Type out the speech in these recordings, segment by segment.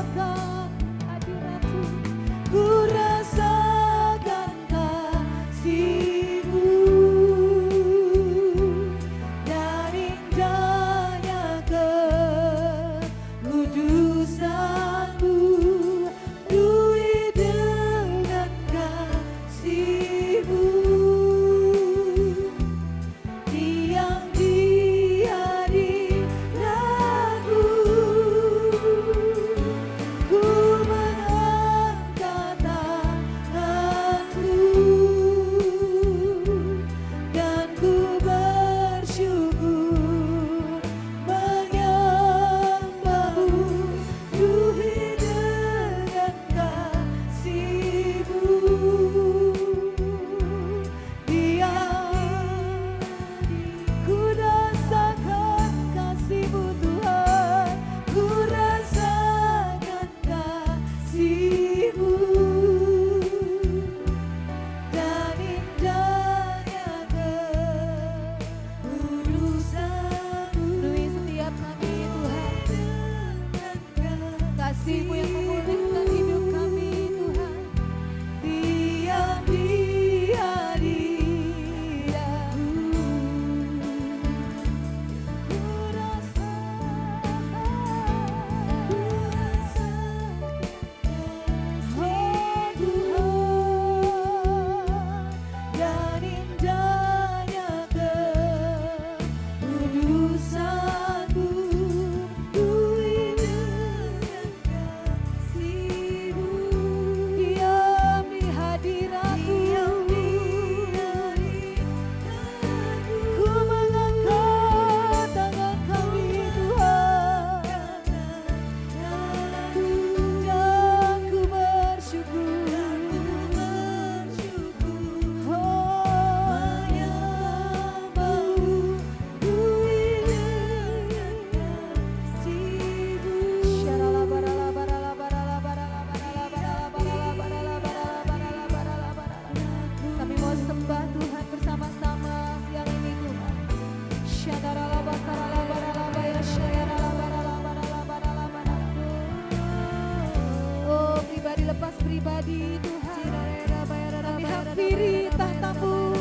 rasakan hadiratmu, ku rasakan kasih-Mu dan indahnya kekudusan-Mu, penuhi dengan kasih-Mu. Diam di hadirat-Mu, ku mengangkat tanganku dan ku bersyukur menyembah-Mu, penuhi dengan kasih-Mu. Ku rasakan kasih-Mu Tuhan, ku rasakan kasih-Mu dan indahnya kekudusan-Mu. Penuhi setiap kami Tuhan, kasih-Mu yang memulihkan hidup kami Tuhan. Diam di hadirat-Mu, ku rasakan dan indahnya kekudusan-Mu, penuhi dengan kasih-Mu. Diam di hadirat-Mu, ku mengangkat tangan kami Tuhan, dan ku bersyukur, menyembah-Mu, penuhi dengan kasih-Mu. Kami mau sembah Tuhan bersama-sama siang ini Tuhan. Oh, pribadi lepas pribadi Tuhan, kami hampiri tahta-Mu,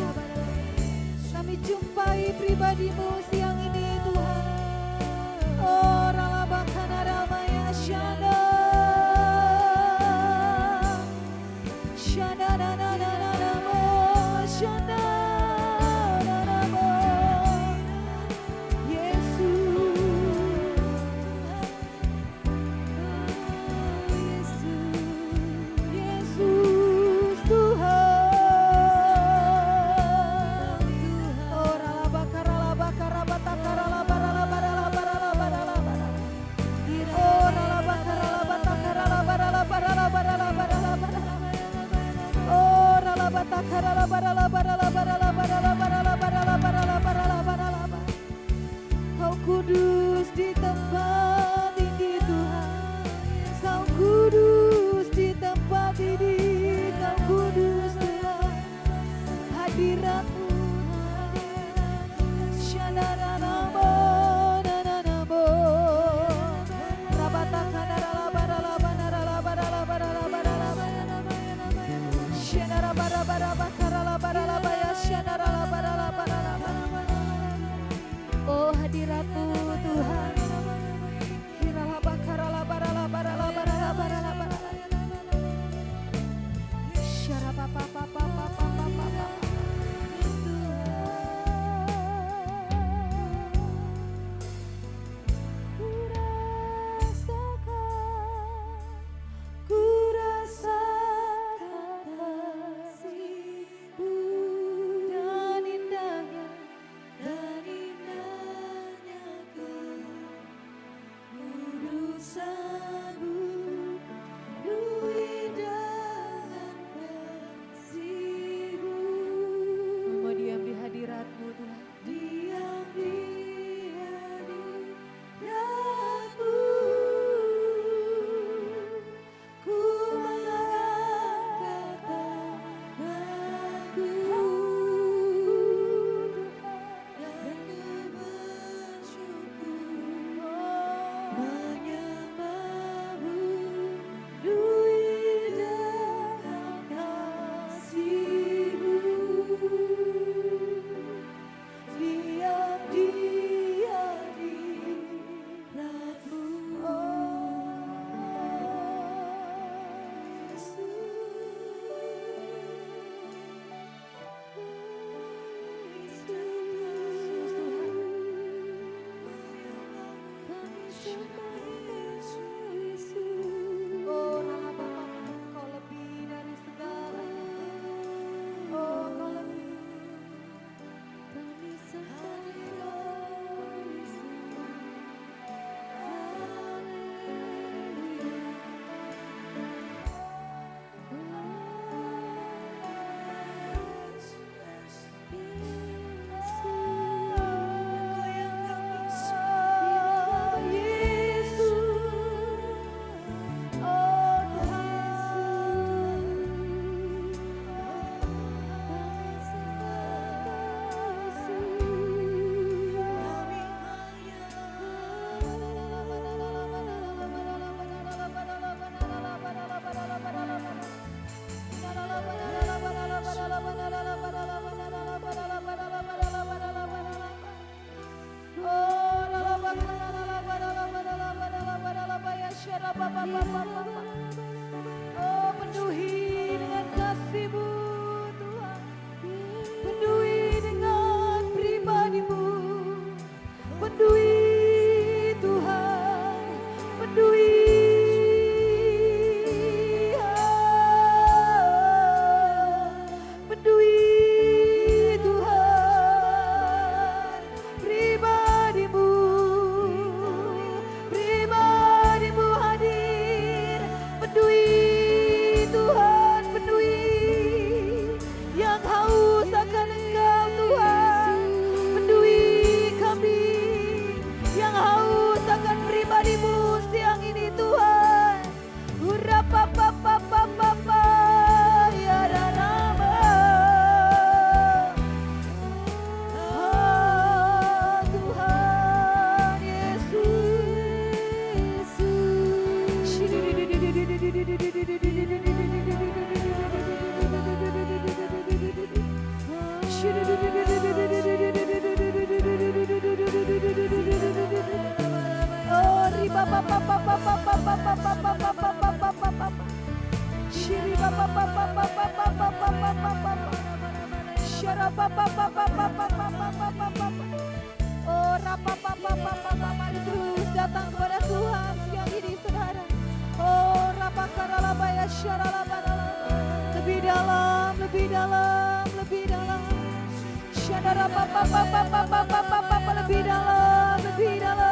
kami jumpai pribadi-Mu siang ini Tuhan. Oh, ralabakana ramaya syana, syana na na na na na mo, syana na na mo, Yesus, Yesus Tuhan. Oh, ralabaka ralabaka rabata Oh, penuhi dengan kasih-Mu Tuhan. Penuhi dengan pribadi-Mu. Penuhi Tuhan. Penuhi. Mari terus datang kepada Tuhan siang ini, saudara. Oh, rapakaralabaya syaralabara. Lebih dalam, lebih dalam, lebih dalam. Syadara papa lebih dalam, lebih dalam.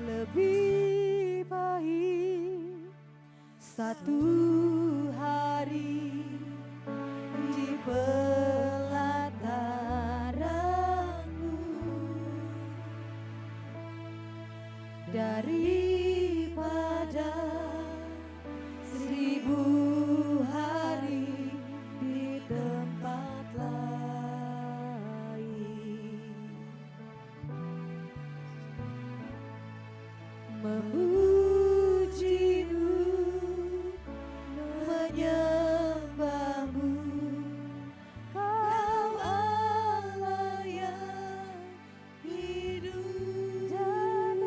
Lebih baik satu hari di pelataranmu daripada 1000 hari di tempat lain. Memujimu, menyembahmu, Kau Allah yang hidup, dan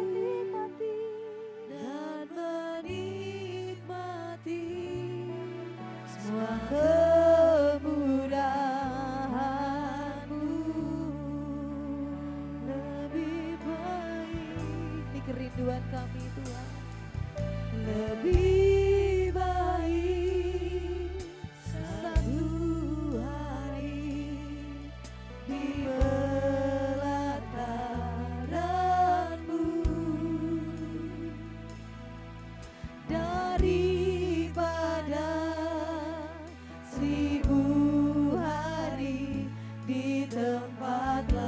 menikmati semua kemudahan-Mu. Lebih baik, ini kerinduan kami Tuhan. Lebih baik satu hari di pelataran-Mu daripada 1000 hari di tempat lain.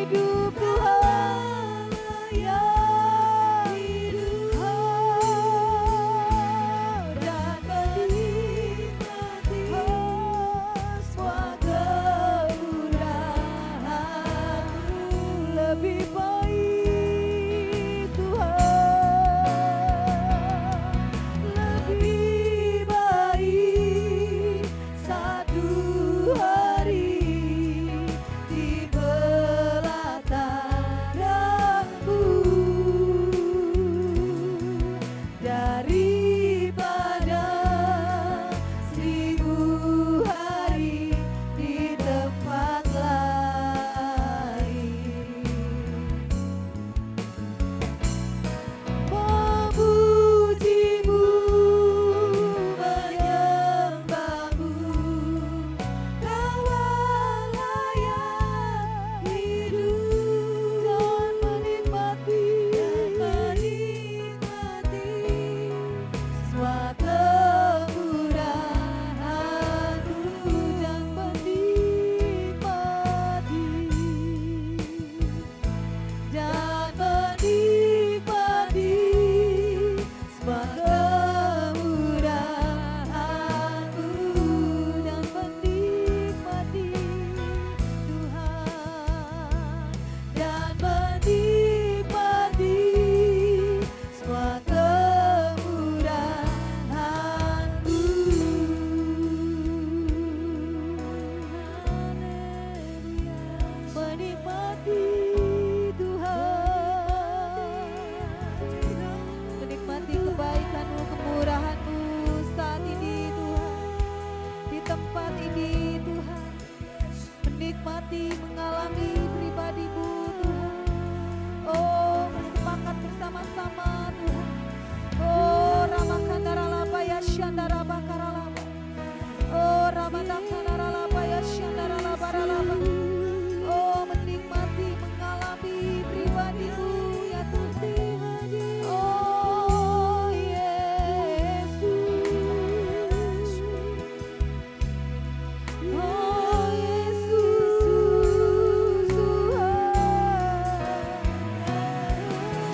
hidup Tuhan yang hidup dan menikmati semua kemurahan-Mu. Lebih baik Tuhan, lebih baik satu hari di belakang-Mu daripada 1000 hari di tempat lain. Memuji-Mu, menyembah-Mu, Kau layak hidup dan menikmati semua kemurahan-Mu dan menikmati semua kemurahan-Mu dan menikmati Tuhan, dan menikmati semua kemurahan-Mu. Menikmati Tuhan, menikmati kebaikan-Mu, kemurahan-Mu saat ini Tuhan, di tempat ini Tuhan, menikmati, mengalami pribadi-Mu Tuhan. Oh, bersepakat bersama-sama Tuhan. Oh, Ramakandaralabaya Shandarabakalalaba. Oh, Ramadakandaralabaya Shandaralabaralaba. Oh, menikmati, mengalami pribadi-Mu ya Tuhan. Oh, Yesus. Oh, Yesus Tuhan.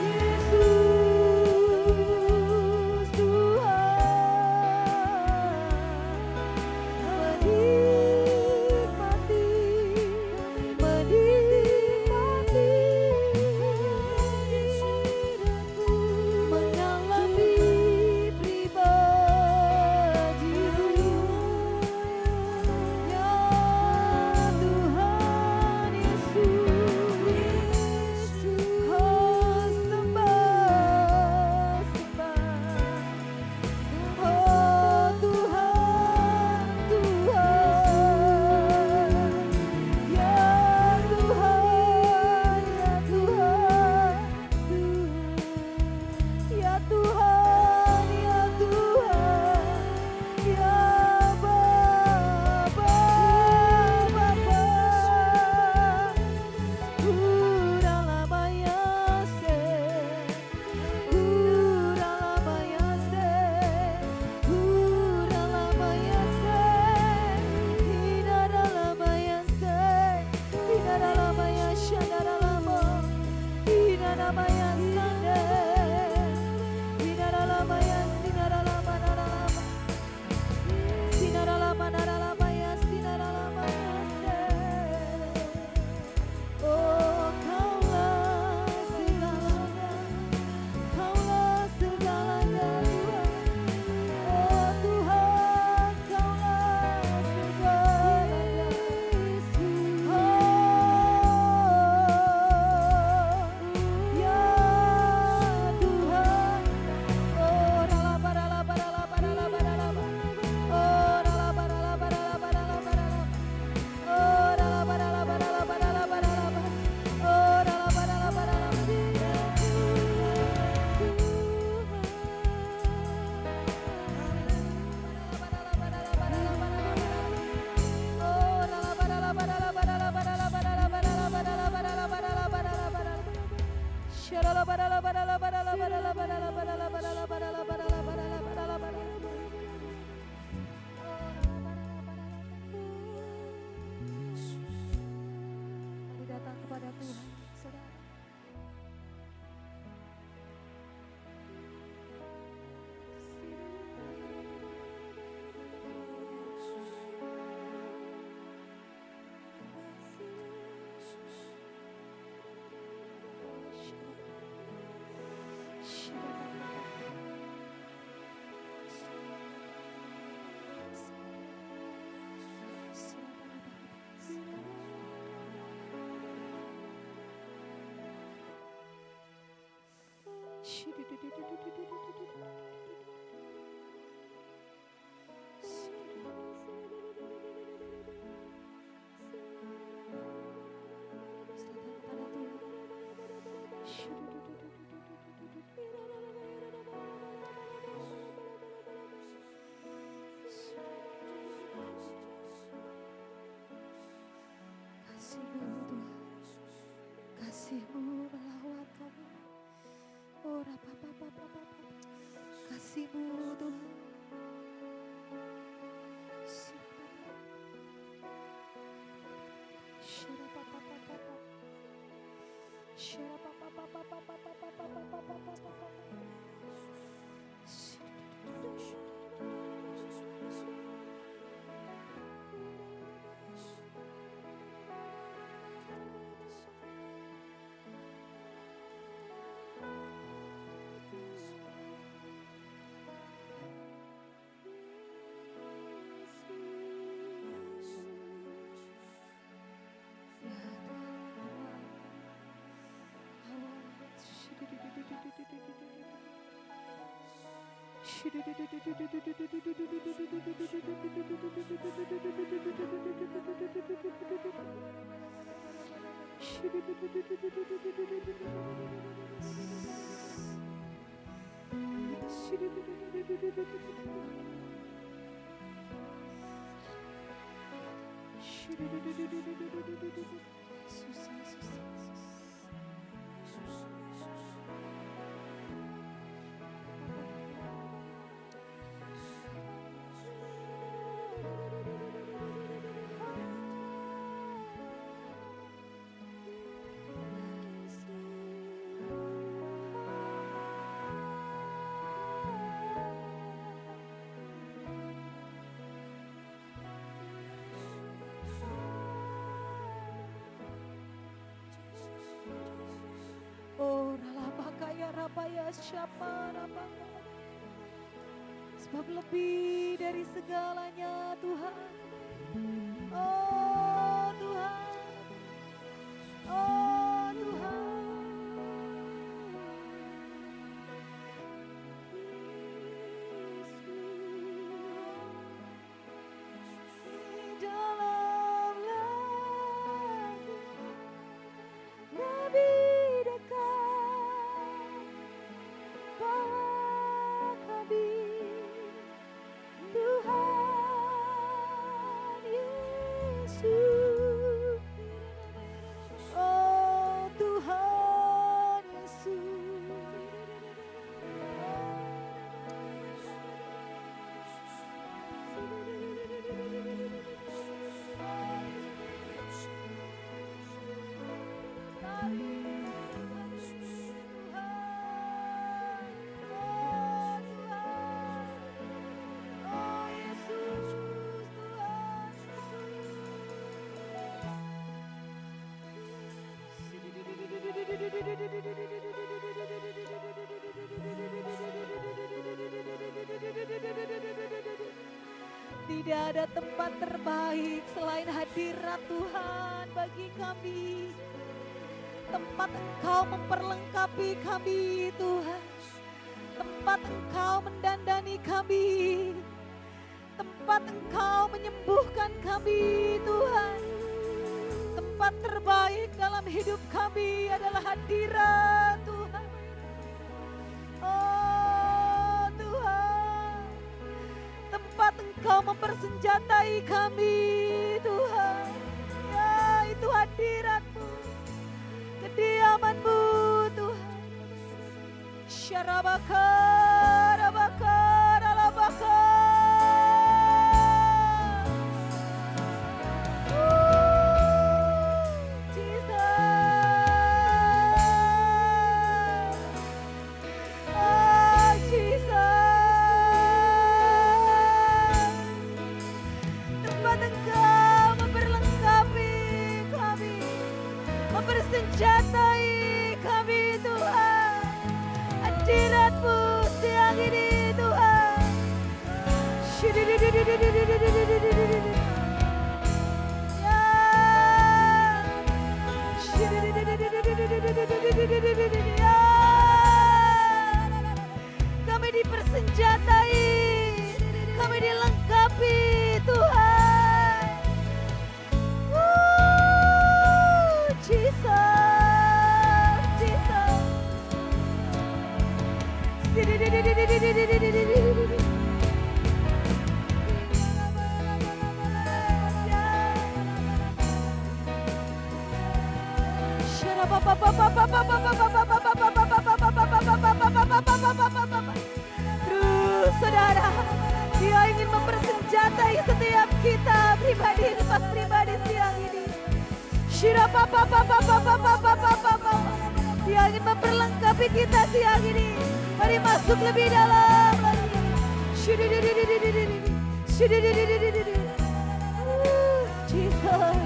Yesus Mari datang kepada Tuhan. Kasih-Mu melawat kami. Oh, kasih-Mu Tuhan. Oh, ralabakaya rabaya siapa rabaka. Sebab lebih dari segalanya Tuhan. Oh Tuhan. Oh Tuhan. Di dalam lagu lebih dekat bawa kami Tuhan Yesus. Oh Tuhan Yesus. Tidak ada tempat terbaik selain hadirat Tuhan bagi kami. Tempat Engkau memperlengkapi kami Tuhan. Tempat Engkau mendandani kami. Tempat Engkau menyembuhkan kami Tuhan. Tempat terbaik dalam hidup kami adalah hadirat Tuhan. Oh Tuhan, tempat Engkau mempersenjatai kami Tuhan. Ya, itu hadirat-Mu, kediaman-Mu Tuhan. Syarabakar, abakar, alabakar. Senjatai kami Tuhan, hadirat-Mu siang ini Tuhan. Ya, kami dipersenjatai, kami dilengkapi Tuhan. Jesus. Terus saudara, Dia ingin mempersenjatai setiap kita pribadi, lepas pribadi siang ini. Dia ingin memperlengkapi kita siang ini. Mari masuk lebih dalam lagi. Jesus.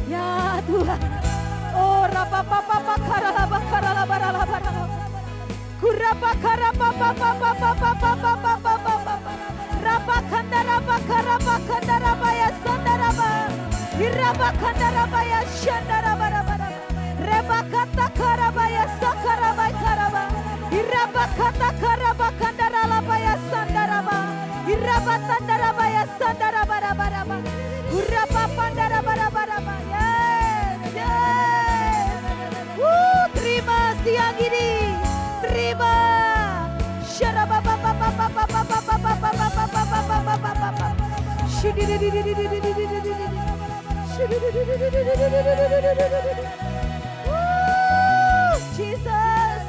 Ya Tuhan. Oh rapa papa karala karala barala barala. Kurapa karapa papa papa papa papa papa. Rapa kandaraba karapa kandaraba ya sandaraba. Iraba kandaraba ya shandaraba raba. Reba kata karaba ya sakaraba karaba. Iraba kata karaba kandaraba ya sandaraba. Iraba tandaraba ya sandaraba raba raba. Uraba pandaraba raba raba. Terima siang ini, terima. Jesus.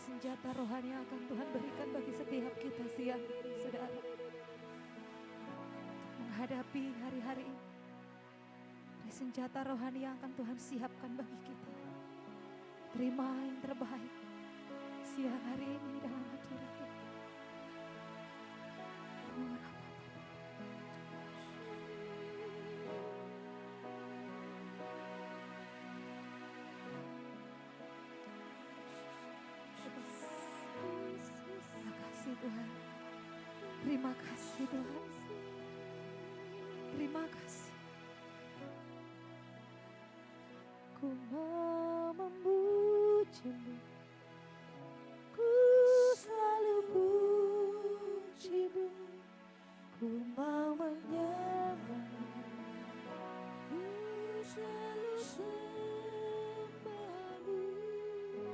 senjata rohani yang akan Tuhan berikan bagi setiap kita siang ini, saudara, menghadapi hari-hari ini. Ada senjata rohani yang akan Tuhan siapkan bagi kita. Terima yang terbaik siang hari ini dalam hadirat kita. Terima kasih Tuhan. Terima kasih Tuhan. Terima kasih. Ku mau memuji-Mu, ku selalu puji-Mu, ku mau menyembah-Mu, ku selalu sembah-Mu.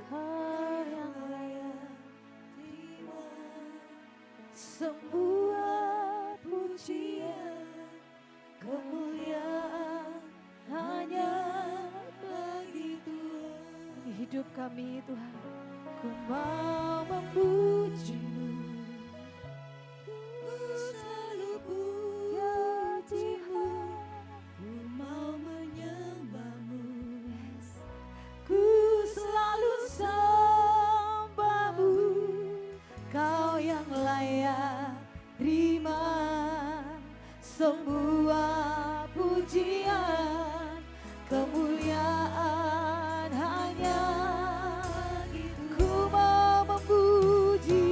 Kau yang layak terima semua pujian, kemuliaan hanya bagi Tuhan. Hidup kami Tuhan, ku mau memuji-Mu, ku selalu puji-Mu, ku mau menyembah-Mu, ku selalu sembah-Mu. Kau yang layak terima semua pujian, kemuliaan hanya ku mau memuji,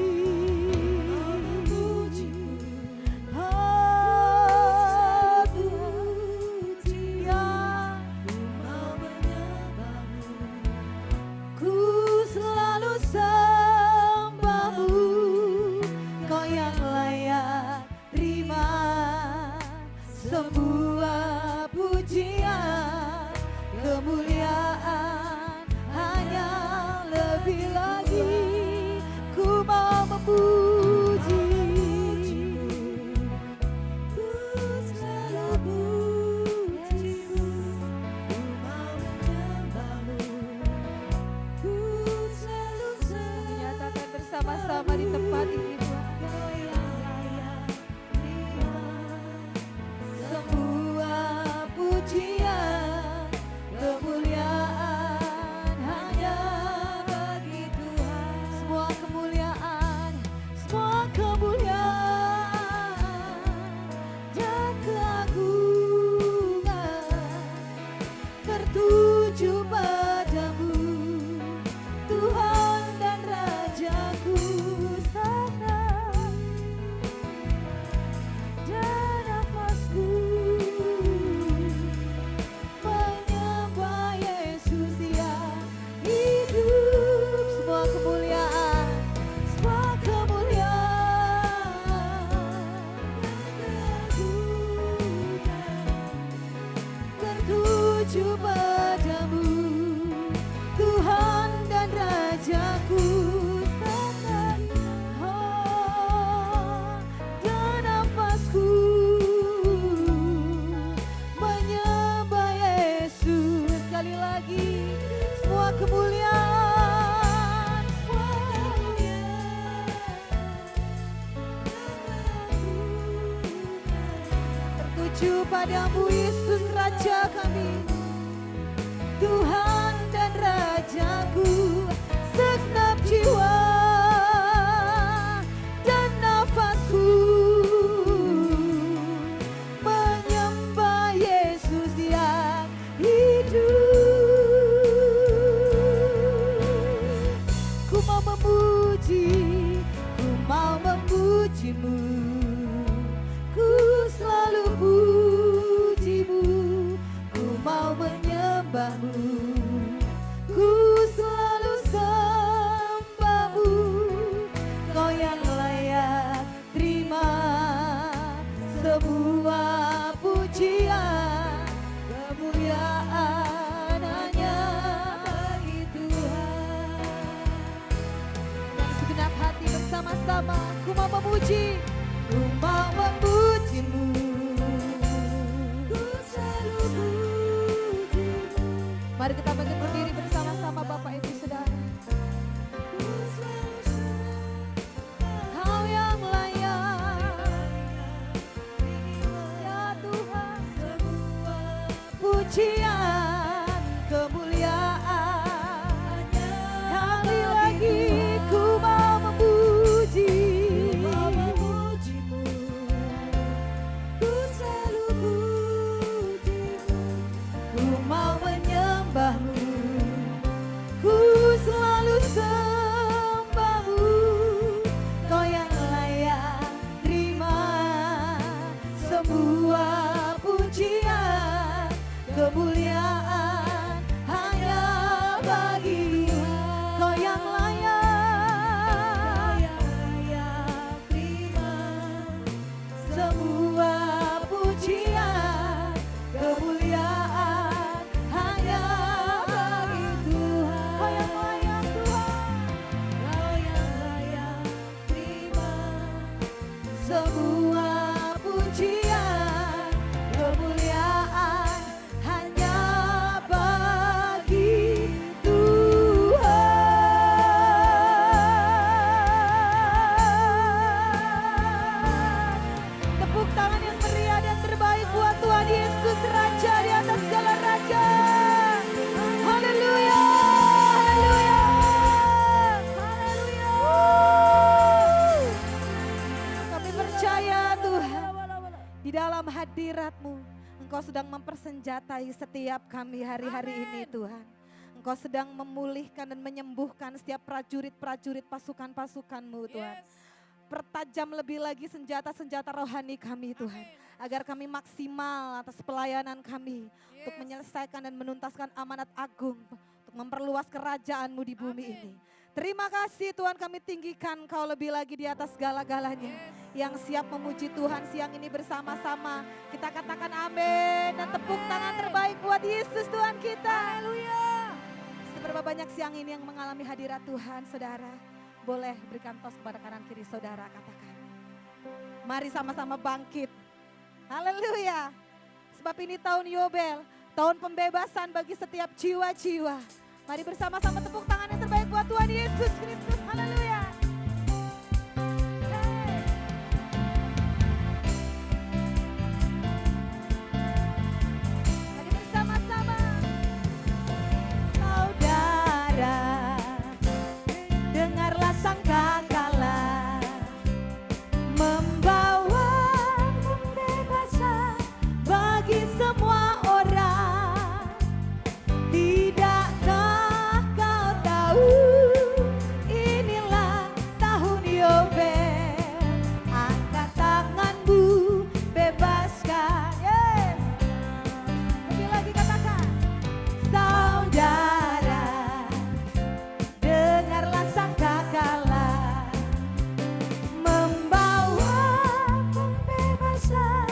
aku pujian, ku mau menyembah-Mu, ku selalu sembah-Mu. Kau yang layak terima semua pujian, kemuliaan hanya lebih lagi ku mau memuji, ku selalu puji-Mu, ku mau menyembah-Mu, ku selalu menyatakan bersama-sama di tempat ini Tuhan. Kau yang layak terima semua pujian, kemuliaan hanya bagi Tuhan. Semua kemuliaan, semua kemuliaan dan keagungan tertuju padamu, Tuhan dan Rajaku. Sana dan nafasku menyembah Yesus yang hidup. Semua kemuliaan, semua kemuliaan dan keagungan tertuju padamu, Tuhan dan Rajaku. Dan nafasku menyembah Yesus. Sekali lagi, semua kemuliaan, semua kemuliaan tertuju padamu Yesus Raja kami, Tuhan dan Rajaku. Segenap jiwa dan nafasku menyembah Yesus yang hidup. Ku mau memuji, ku mau memuji-Mu, ku selalu puji-Mu, ku mau menyembah-Mu, ku selalu sembah-Mu. Kau yang layak terima semua pujian, kemuliaan hanya bagi Tuhan. Dan segenap hati bersama-sama, ku mau memuji, ku mau memuji-Mu, ku selalu puji-Mu. Mari kita bangkit berdiri bersama-sama Bapak Ibu Saudara. Ku selalu mensenjatai setiap kami hari-hari ini Tuhan. Engkau sedang memulihkan dan menyembuhkan setiap prajurit-prajurit pasukan-pasukan-Mu Tuhan. Pertajam lebih lagi senjata-senjata rohani kami Tuhan. Agar kami maksimal atas pelayanan kami. Untuk menyelesaikan dan menuntaskan amanat agung. Untuk memperluas kerajaan-Mu di bumi ini. Terima kasih Tuhan, kami tinggikan Kau lebih lagi di atas segala-galanya. Yang siap memuji Tuhan siang ini bersama-sama. Kita katakan amin dan tepuk tangan terbaik buat Yesus Tuhan kita. Haleluya. Seberapa banyak siang ini yang mengalami hadirat Tuhan, saudara. Boleh berikan tos kepada kanan kiri saudara, katakan. Mari sama-sama bangkit. Haleluya. Sebab ini tahun Yobel, tahun pembebasan bagi setiap jiwa-jiwa. Mari bersama-sama tepuk tangan yang terbaik buat Tuhan Yesus Kristus. Haleluya. Mari bersama-sama. Saudara, dengarlah sangkakala membawa pembebasan bagi semua orang. Tidakkah kau tahu inilah tahun Yobel? Angkat tanganmu, bebaskan. Yes. Lebih lagi katakan. Saudara, dengarlah sangkakala membawa pembebasan.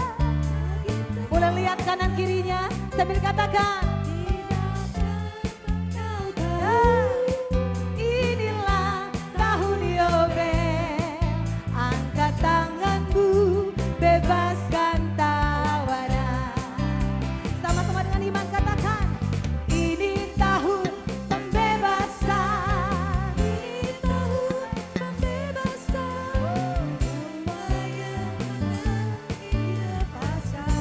Boleh lihat kanan kirinya sambil katakan. Inilah tahun Yobel, angkat tanganmu, bebaskan tawanan. Sama-sama dengan iman katakan, ini tahun pembebasan. Ini tahun pembebasan. Membayangkan dilepaskan.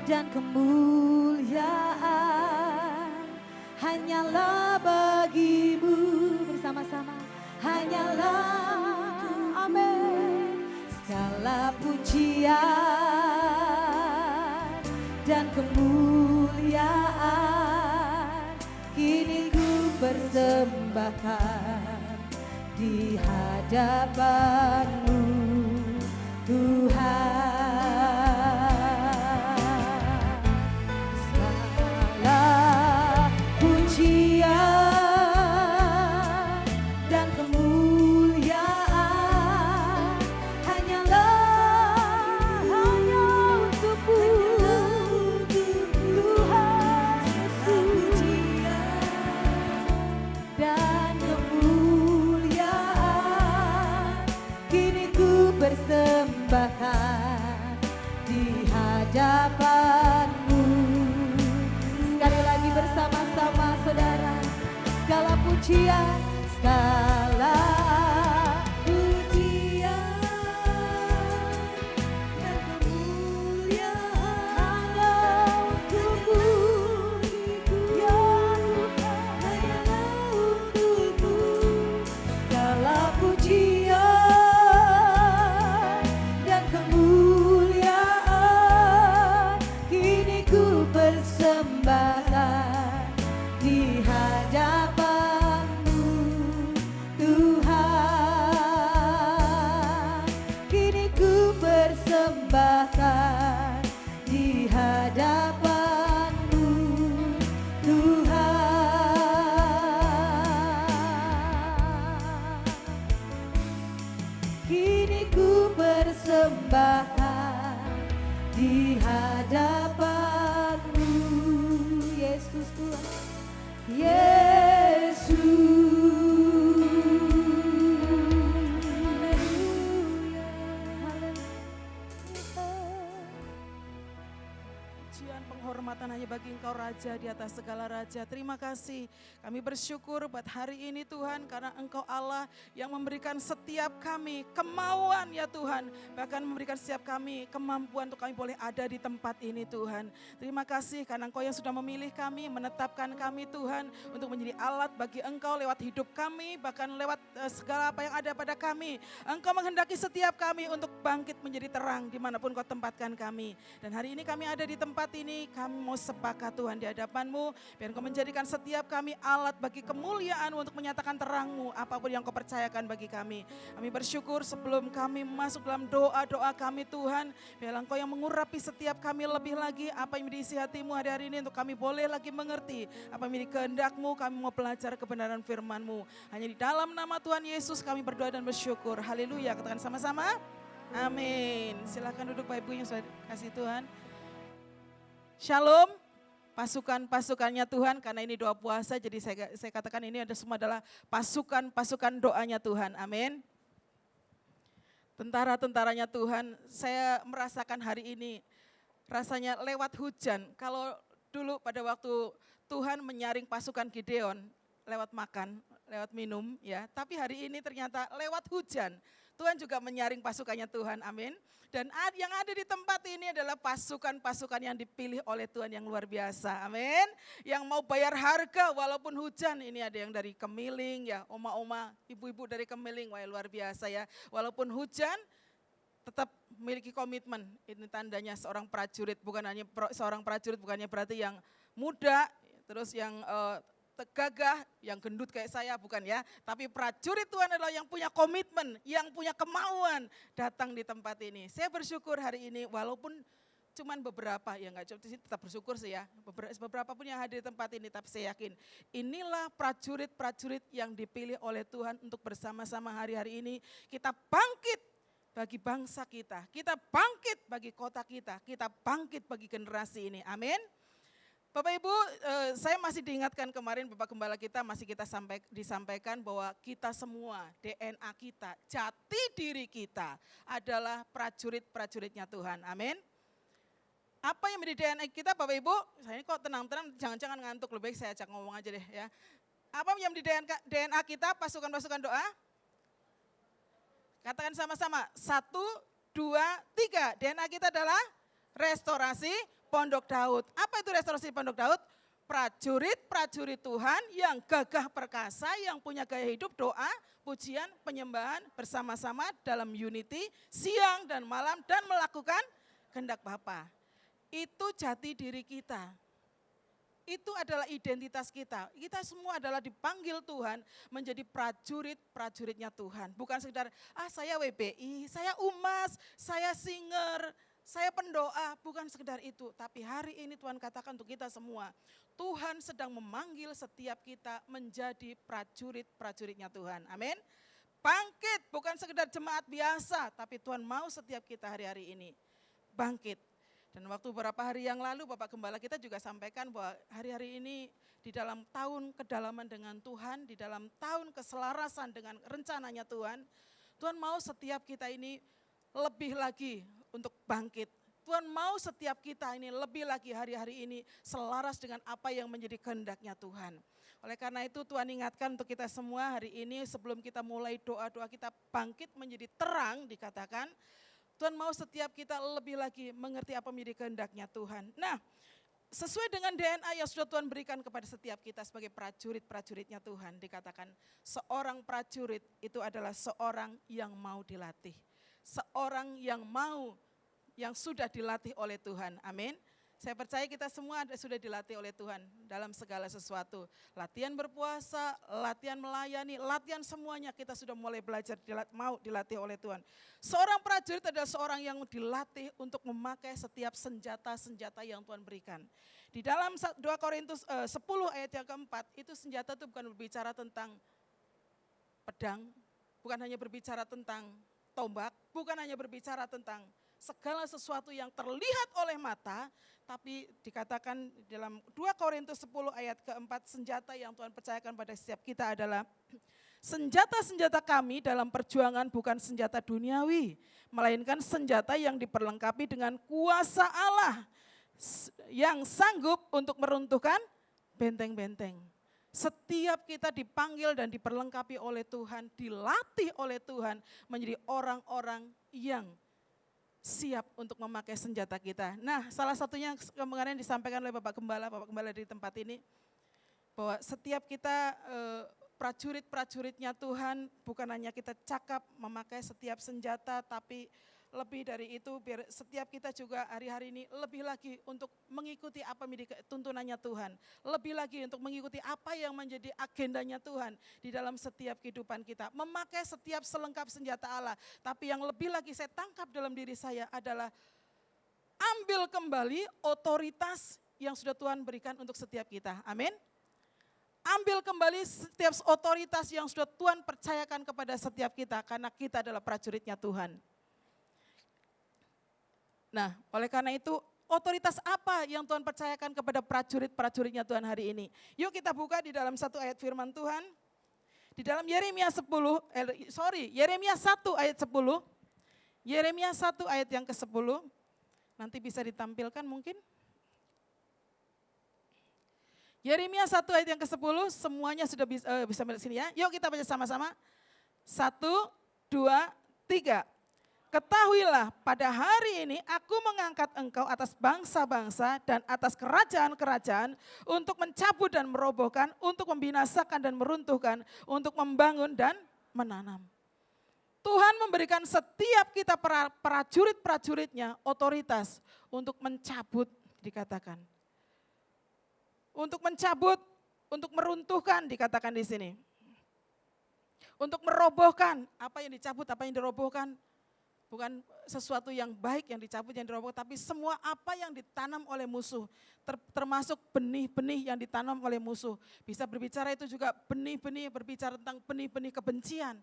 dan kemuliaan hanyalah bagimu. Bersama-sama, hanyalah, amin, segala pujian dan kemuliaan kini ku persembahkan di hadapanmu Tuhan. Segala pujian dan kemuliaan hanyalah hanya untukmu Tuhan Yesus. Dan kemuliaan kini ku persembahkan di hadapanmu. Sekali lagi bersama-sama saudara, segala pujian, segala pujian dan kemuliaan hanya untukmu ya Tuhan, hanyalah untukmu segala pujian dan kemuliaan kini ku persembahkan di hadapanmu Tuhan. Kini ku persembahkan di hadapanmu Tuhan. Kini ku persembahkan di hadapanmu Yesus Tuhan. Yesus. Haleluya. Pujian penghormatan hanya bagi Engkau Raja di atas segala raja. Terima kasih. Kami bersyukur buat hari ini Tuhan, karena Engkau Allah yang memberikan setiap kami kemauan ya Tuhan. Bahkan memberikan setiap kami kemampuan untuk kami boleh ada di tempat ini Tuhan. Terima kasih karena Engkau yang sudah memilih kami, menetapkan kami Tuhan untuk menjadi alat bagi Engkau lewat hidup kami, bahkan lewat segala apa yang ada pada kami. Engkau menghendaki setiap kami untuk bangkit menjadi terang dimanapun Kau tempatkan kami. Dan hari ini kami ada di tempat ini, kami mau sepakat Tuhan di hadapan-Mu, biar Engkau menjadikan setiap kami alat bagi kemuliaan untuk menyatakan terang-Mu, apapun yang Kau percayakan bagi kami. Kami bersyukur sebelum kami masuk dalam doa-doa kami Tuhan, biar Engkau yang mengurapi setiap kami lebih lagi apa yang diisi hati-Mu hari-hari ini untuk kami boleh lagi mengerti apa yang menjadi kehendak-Mu, kami mau belajar kebenaran firman-Mu. Hanya di dalam nama Tuhan Yesus kami berdoa dan bersyukur. Haleluya, katakan sama-sama. Amin. Silakan duduk Bapak Ibu yang sudah kasih Tuhan. Shalom, pasukan-pasukannya Tuhan, karena ini doa puasa, jadi saya katakan ini semua adalah pasukan-pasukan doanya Tuhan, amin. Tentara-tentaranya Tuhan, saya merasakan hari ini, rasanya lewat hujan. Kalau dulu pada waktu Tuhan menyaring pasukan Gideon, lewat makan, lewat minum, ya. Tapi hari ini ternyata lewat hujan, Tuhan juga menyaring pasukannya Tuhan, amin. Dan yang ada di tempat ini adalah pasukan-pasukan yang dipilih oleh Tuhan yang luar biasa, amin. Yang mau bayar harga walaupun hujan, ini ada yang dari Kemiling ya, oma-oma, ibu-ibu dari Kemiling, wah luar biasa ya. Walaupun hujan, tetap memiliki komitmen, ini tandanya seorang prajurit, bukan hanya seorang prajurit, bukannya berarti yang muda, terus yang gagah, yang gendut kayak saya, bukan ya. Tapi prajurit Tuhan adalah yang punya komitmen, yang punya kemauan datang di tempat ini. Saya bersyukur hari ini walaupun cuman beberapa, ya enggak cuma tetap bersyukur sih ya. Beberapa pun yang hadir di tempat ini, tapi saya yakin inilah prajurit-prajurit yang dipilih oleh Tuhan untuk bersama-sama hari-hari ini kita bangkit bagi bangsa kita bangkit bagi kota kita bangkit bagi generasi ini, amin. Bapak Ibu, saya masih diingatkan kemarin Bapak Gembala kita masih disampaikan bahwa kita semua, DNA kita, jati diri kita adalah prajurit-prajuritnya Tuhan, amin. Apa yang menjadi DNA kita Bapak Ibu? Saya kok tenang-tenang, jangan-jangan ngantuk, lebih baik saya ajak ngomong aja deh ya. Apa yang menjadi DNA kita, pasukan-pasukan doa? Katakan sama-sama, 1, 2, 3, DNA kita adalah restorasi, Pondok Daud. Apa itu restorasi di Pondok Daud? Prajurit-prajurit Tuhan yang gagah perkasa, yang punya gaya hidup doa, pujian, penyembahan bersama-sama dalam unity, siang dan malam dan melakukan kehendak Bapa. Itu jati diri kita. Itu adalah identitas kita. Kita semua adalah dipanggil Tuhan menjadi prajurit-prajuritnya Tuhan. Bukan sekedar, saya WBI, saya umas, saya singer, saya pendoa, bukan sekedar itu. Tapi hari ini Tuhan katakan untuk kita semua, Tuhan sedang memanggil setiap kita menjadi prajurit-prajuritnya Tuhan. Amin. Bangkit, bukan sekedar jemaat biasa, tapi Tuhan mau setiap kita hari-hari ini bangkit. Dan waktu beberapa hari yang lalu Bapak Gembala kita juga sampaikan bahwa hari-hari ini di dalam tahun kedalaman dengan Tuhan, di dalam tahun keselarasan dengan rencananya Tuhan, Tuhan mau setiap kita ini lebih lagi untuk bangkit. Tuhan mau setiap kita ini lebih lagi hari-hari ini selaras dengan apa yang menjadi kehendaknya Tuhan. Oleh karena itu Tuhan ingatkan untuk kita semua hari ini sebelum kita mulai doa-doa kita bangkit menjadi terang dikatakan, Tuhan mau setiap kita lebih lagi mengerti apa menjadi kehendaknya Tuhan. Nah, sesuai dengan DNA yang sudah Tuhan berikan kepada setiap kita sebagai prajurit-prajuritnya Tuhan, dikatakan seorang prajurit itu adalah seorang yang mau dilatih. Seorang yang sudah dilatih oleh Tuhan. Amin. Saya percaya kita semua sudah dilatih oleh Tuhan dalam segala sesuatu. Latihan berpuasa, latihan melayani, latihan semuanya kita sudah mulai belajar, mau dilatih oleh Tuhan. Seorang prajurit adalah seorang yang dilatih untuk memakai setiap senjata-senjata yang Tuhan berikan. Di dalam 2 Korintus 10 ayat yang keempat, itu senjata itu bukan berbicara tentang pedang, bukan hanya berbicara tentang tombak, bukan hanya berbicara tentang segala sesuatu yang terlihat oleh mata, tapi dikatakan dalam 2 Korintus 10 ayat keempat, senjata yang Tuhan percayakan pada setiap kita adalah senjata-senjata kami dalam perjuangan bukan senjata duniawi, melainkan senjata yang diperlengkapi dengan kuasa Allah yang sanggup untuk meruntuhkan benteng-benteng. Setiap kita dipanggil dan diperlengkapi oleh Tuhan, dilatih oleh Tuhan menjadi orang-orang yang siap untuk memakai senjata kita. Nah, salah satunya kemarin disampaikan oleh Bapak Gembala di tempat ini, bahwa setiap kita prajurit-prajuritnya Tuhan, bukan hanya kita cakap memakai setiap senjata, tapi lebih dari itu biar setiap kita juga hari-hari ini lebih lagi untuk mengikuti apa menjadi tuntunannya Tuhan. Lebih lagi untuk mengikuti apa yang menjadi agendanya Tuhan di dalam setiap kehidupan kita. Memakai setiap selengkap senjata Allah. Tapi yang lebih lagi saya tangkap dalam diri saya adalah ambil kembali otoritas yang sudah Tuhan berikan untuk setiap kita. Amin. Ambil kembali setiap otoritas yang sudah Tuhan percayakan kepada setiap kita karena kita adalah prajuritnya Tuhan. Nah, oleh karena itu otoritas apa yang Tuhan percayakan kepada prajurit-prajuritnya Tuhan hari ini? Yuk kita buka di dalam satu ayat firman Tuhan. Di dalam Yeremia 1 ayat 10. Yeremia 1 ayat yang ke-10. Nanti bisa ditampilkan mungkin. Yeremia 1 ayat yang ke-10, semuanya sudah bisa melihat sini ya. Yuk kita baca sama-sama. 1, 2, 3. Ketahuilah pada hari ini aku mengangkat engkau atas bangsa-bangsa dan atas kerajaan-kerajaan untuk mencabut dan merobohkan, untuk membinasakan dan meruntuhkan, untuk membangun dan menanam. Tuhan memberikan setiap kita prajurit-prajuritnya otoritas untuk mencabut dikatakan. Untuk mencabut, untuk meruntuhkan dikatakan di sini. Untuk merobohkan, apa yang dicabut, apa yang dirobohkan. Bukan sesuatu yang baik yang dicabut, yang dirobohkan, tapi semua apa yang ditanam oleh musuh, termasuk benih-benih yang ditanam oleh musuh. Bisa berbicara itu juga benih-benih, berbicara tentang benih-benih kebencian,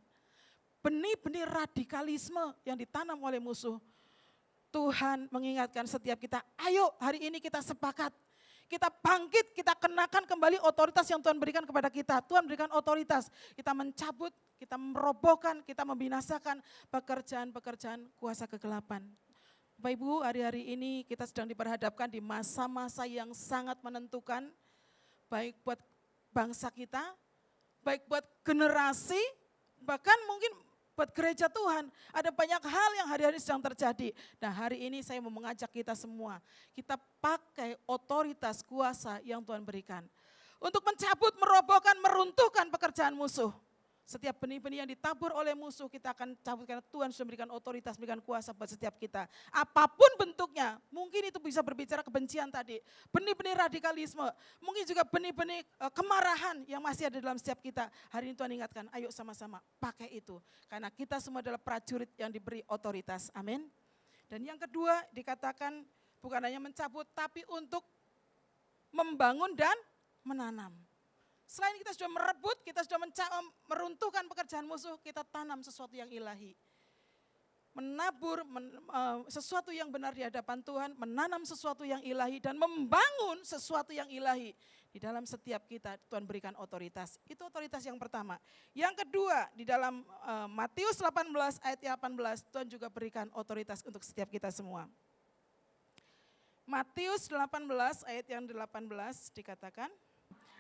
benih-benih radikalisme yang ditanam oleh musuh. Tuhan mengingatkan setiap kita, ayo hari ini kita sepakat. Kita bangkit, kita kenakan kembali otoritas yang Tuhan berikan kepada kita. Tuhan berikan otoritas, kita mencabut, kita merobohkan, kita membinasakan pekerjaan-pekerjaan kuasa kegelapan. Bapak Ibu, hari-hari ini kita sedang diperhadapkan di masa-masa yang sangat menentukan, baik buat bangsa kita, baik buat generasi, bahkan mungkin buat gereja Tuhan. Ada banyak hal yang hari-hari sedang terjadi. Nah hari ini saya mau mengajak kita semua, kita pakai otoritas kuasa yang Tuhan berikan. Untuk mencabut, merobohkan, meruntuhkan pekerjaan musuh. Setiap benih-benih yang ditabur oleh musuh kita akan cabut karena Tuhan sudah memberikan otoritas, memberikan kuasa buat setiap kita. Apapun bentuknya, mungkin itu bisa berbicara kebencian tadi, benih-benih radikalisme, mungkin juga benih-benih kemarahan yang masih ada dalam setiap kita. Hari ini Tuhan ingatkan, ayo sama-sama pakai itu. Karena kita semua adalah prajurit yang diberi otoritas, amin. Dan yang kedua dikatakan bukan hanya mencabut tapi untuk membangun dan menanam. Selain kita sudah merebut, kita sudah meruntuhkan pekerjaan musuh, kita tanam sesuatu yang ilahi. Menabur sesuatu yang benar di hadapan Tuhan, menanam sesuatu yang ilahi dan membangun sesuatu yang ilahi. Di dalam setiap kita Tuhan berikan otoritas. Itu otoritas yang pertama. Yang kedua di dalam Matius 18 ayat 18 Tuhan juga berikan otoritas untuk setiap kita semua. Matius 18 ayat yang 18 dikatakan,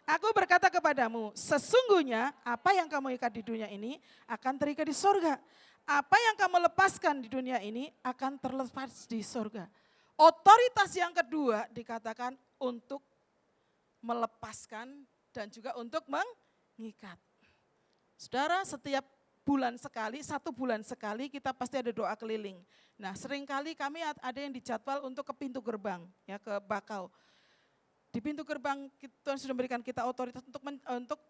Aku berkata kepadamu, sesungguhnya apa yang kamu ikat di dunia ini akan terikat di sorga. Apa yang kamu lepaskan di dunia ini akan terlepas di sorga. Otoritas yang kedua dikatakan untuk melepaskan dan juga untuk mengikat. Saudara, setiap bulan sekali, 1 bulan sekali kita pasti ada doa keliling. Nah seringkali kami ada yang dijadwal untuk ke pintu gerbang, ya ke bakau. Di pintu gerbang Tuhan sudah memberikan kita otoritas untuk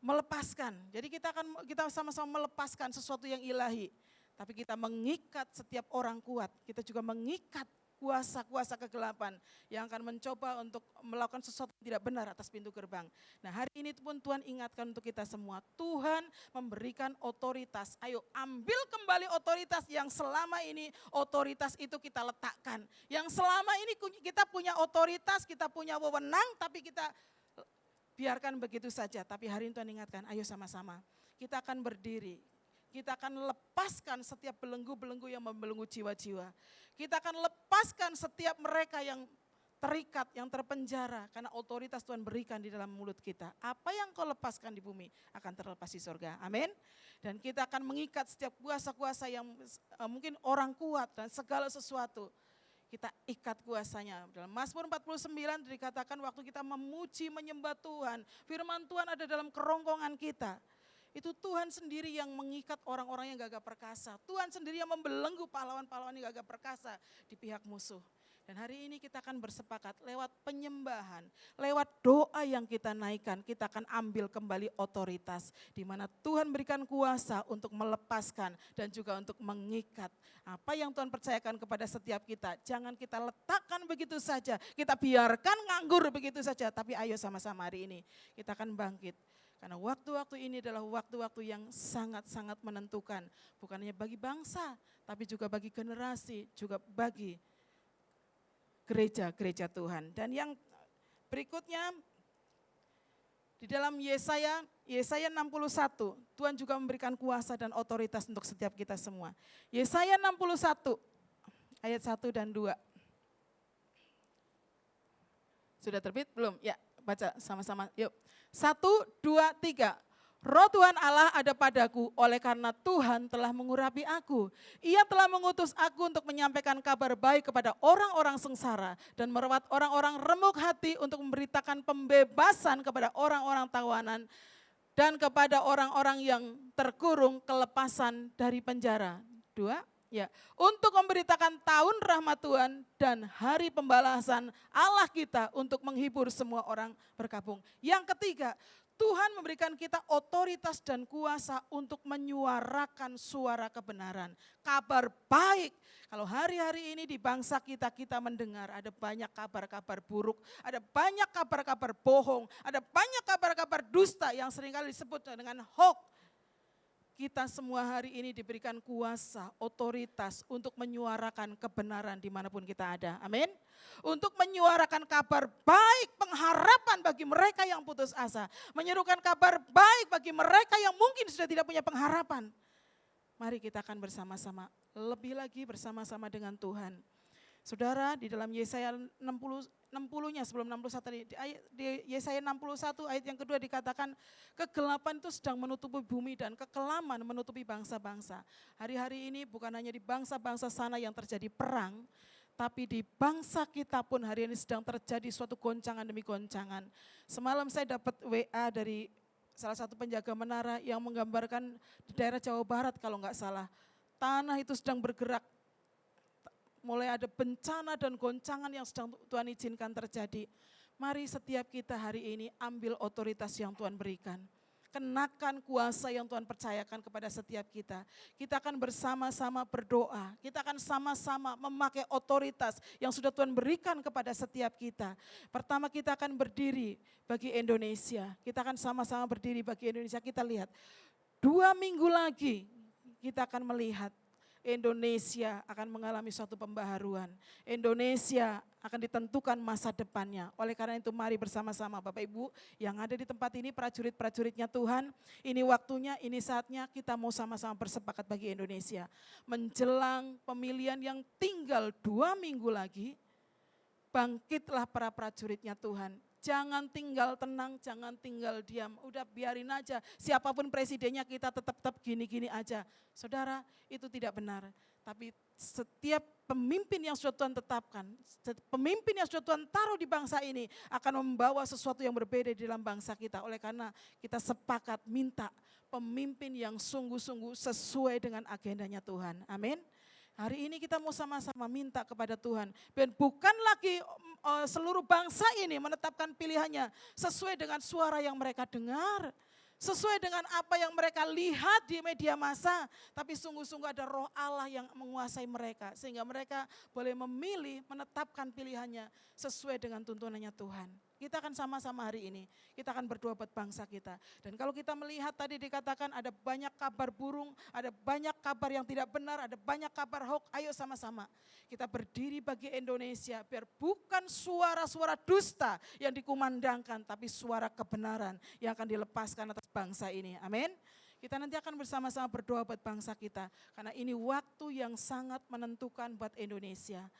melepaskan. Jadi kita sama-sama melepaskan sesuatu yang ilahi. Tapi kita mengikat setiap orang kuat. Kita juga mengikat kuasa-kuasa kegelapan yang akan mencoba untuk melakukan sesuatu yang tidak benar atas pintu gerbang. Nah hari ini pun Tuhan ingatkan untuk kita semua. Tuhan memberikan otoritas. Ayo ambil kembali otoritas yang selama ini otoritas itu kita letakkan. Yang selama ini kita punya otoritas, kita punya wewenang tapi kita biarkan begitu saja. Tapi hari ini Tuhan ingatkan, ayo sama-sama. Kita akan berdiri. Kita akan lepaskan setiap belenggu-belenggu yang membelenggu jiwa-jiwa. Kita akan lepaskan setiap mereka yang terikat, yang terpenjara. Karena otoritas Tuhan berikan di dalam mulut kita. Apa yang kau lepaskan di bumi akan terlepas di surga. Amin. Dan kita akan mengikat setiap kuasa-kuasa yang mungkin orang kuat dan segala sesuatu. Kita ikat kuasanya. Dalam Mazmur 49 dikatakan waktu kita memuji, menyembah Tuhan. Firman Tuhan ada dalam kerongkongan kita. Itu Tuhan sendiri yang mengikat orang-orang yang gagah perkasa. Tuhan sendiri yang membelenggu pahlawan-pahlawan yang gagah perkasa di pihak musuh. Dan hari ini kita akan bersepakat lewat penyembahan, lewat doa yang kita naikkan, kita akan ambil kembali otoritas. Di mana Tuhan berikan kuasa untuk melepaskan dan juga untuk mengikat. Apa yang Tuhan percayakan kepada setiap kita, jangan kita letakkan begitu saja. Kita biarkan nganggur begitu saja, tapi ayo sama-sama hari ini kita akan bangkit. Karena waktu-waktu ini adalah waktu-waktu yang sangat-sangat menentukan. Bukan hanya bagi bangsa, tapi juga bagi generasi, juga bagi gereja-gereja Tuhan. Dan yang berikutnya, di dalam Yesaya 61, Tuhan juga memberikan kuasa dan otoritas untuk setiap kita semua. Yesaya 61, ayat 1 dan 2. Sudah terbit belum? Ya, baca sama-sama, yuk. 1, 2, 3. Roh Tuhan Allah ada padaku oleh karena Tuhan telah mengurapi aku. Ia telah mengutus aku untuk menyampaikan kabar baik kepada orang-orang sengsara dan merawat orang-orang remuk hati untuk memberitakan pembebasan kepada orang-orang tawanan dan kepada orang-orang yang terkurung kelepasan dari penjara. 2. Ya, untuk memberitakan tahun rahmat Tuhan dan hari pembalasan Allah kita untuk menghibur semua orang berkabung. Yang ketiga, Tuhan memberikan kita otoritas dan kuasa untuk menyuarakan suara kebenaran. Kabar baik. Kalau hari-hari ini di bangsa kita mendengar ada banyak kabar-kabar buruk, ada banyak kabar-kabar bohong, ada banyak kabar-kabar dusta yang seringkali disebut dengan hoax. Kita semua hari ini diberikan kuasa, otoritas untuk menyuarakan kebenaran dimanapun kita ada. Amin. Untuk menyuarakan kabar baik, pengharapan bagi mereka yang putus asa. Menyerukan kabar baik bagi mereka yang mungkin sudah tidak punya pengharapan. Mari kita akan bersama-sama, lebih lagi bersama-sama dengan Tuhan. Saudara, di dalam Yesaya 60-nya sebelum 61 tadi, di Yesaya 61 ayat yang kedua dikatakan, kegelapan itu sedang menutupi bumi dan kekelaman menutupi bangsa-bangsa. Hari-hari ini bukan hanya di bangsa-bangsa sana yang terjadi perang, tapi di bangsa kita pun hari ini sedang terjadi suatu goncangan demi goncangan. Semalam saya dapat WA dari salah satu penjaga menara yang menggambarkan di daerah Jawa Barat kalau enggak salah. Tanah itu sedang bergerak, mulai ada bencana dan goncangan yang sedang Tuhan izinkan terjadi. Mari setiap kita hari ini ambil otoritas yang Tuhan berikan. Kenakan kuasa yang Tuhan percayakan kepada setiap kita. Kita akan bersama-sama berdoa. Kita akan sama-sama memakai otoritas yang sudah Tuhan berikan kepada setiap kita. Pertama kita akan berdiri bagi Indonesia. Kita akan sama-sama berdiri bagi Indonesia. Kita lihat 2 minggu lagi kita akan melihat Indonesia akan mengalami suatu pembaharuan. Indonesia akan ditentukan masa depannya. Oleh karena itu mari bersama-sama Bapak Ibu yang ada di tempat ini, prajurit-prajuritnya Tuhan. Ini waktunya, ini saatnya kita mau sama-sama bersepakat bagi Indonesia. Menjelang pemilihan yang tinggal 2 minggu lagi, bangkitlah para prajuritnya Tuhan. Jangan tinggal tenang, jangan tinggal diam. Udah biarin aja, siapapun presidennya kita tetap gini-gini aja. Saudara, itu tidak benar. Tapi setiap pemimpin yang sudah Tuhan tetapkan, pemimpin yang sudah Tuhan taruh di bangsa ini akan membawa sesuatu yang berbeda di dalam bangsa kita. Oleh karena kita sepakat minta pemimpin yang sungguh-sungguh sesuai dengan agendanya Tuhan. Amin. Hari ini kita mau sama-sama minta kepada Tuhan. Dan bukan lagi seluruh bangsa ini menetapkan pilihannya sesuai dengan suara yang mereka dengar. Sesuai dengan apa yang mereka lihat di media massa. Tapi sungguh-sungguh ada roh Allah yang menguasai mereka. Sehingga mereka boleh memilih, menetapkan pilihannya sesuai dengan tuntunannya Tuhan. Kita akan sama-sama hari ini, kita akan berdoa buat bangsa kita. Dan kalau kita melihat tadi dikatakan ada banyak kabar burung, ada banyak kabar yang tidak benar, ada banyak kabar hoax, ayo sama-sama. Kita berdiri bagi Indonesia biar bukan suara-suara dusta yang dikumandangkan, tapi suara kebenaran yang akan dilepaskan atas bangsa ini. Amin. Kita nanti akan bersama-sama berdoa buat bangsa kita, karena ini waktu yang sangat menentukan buat Indonesia.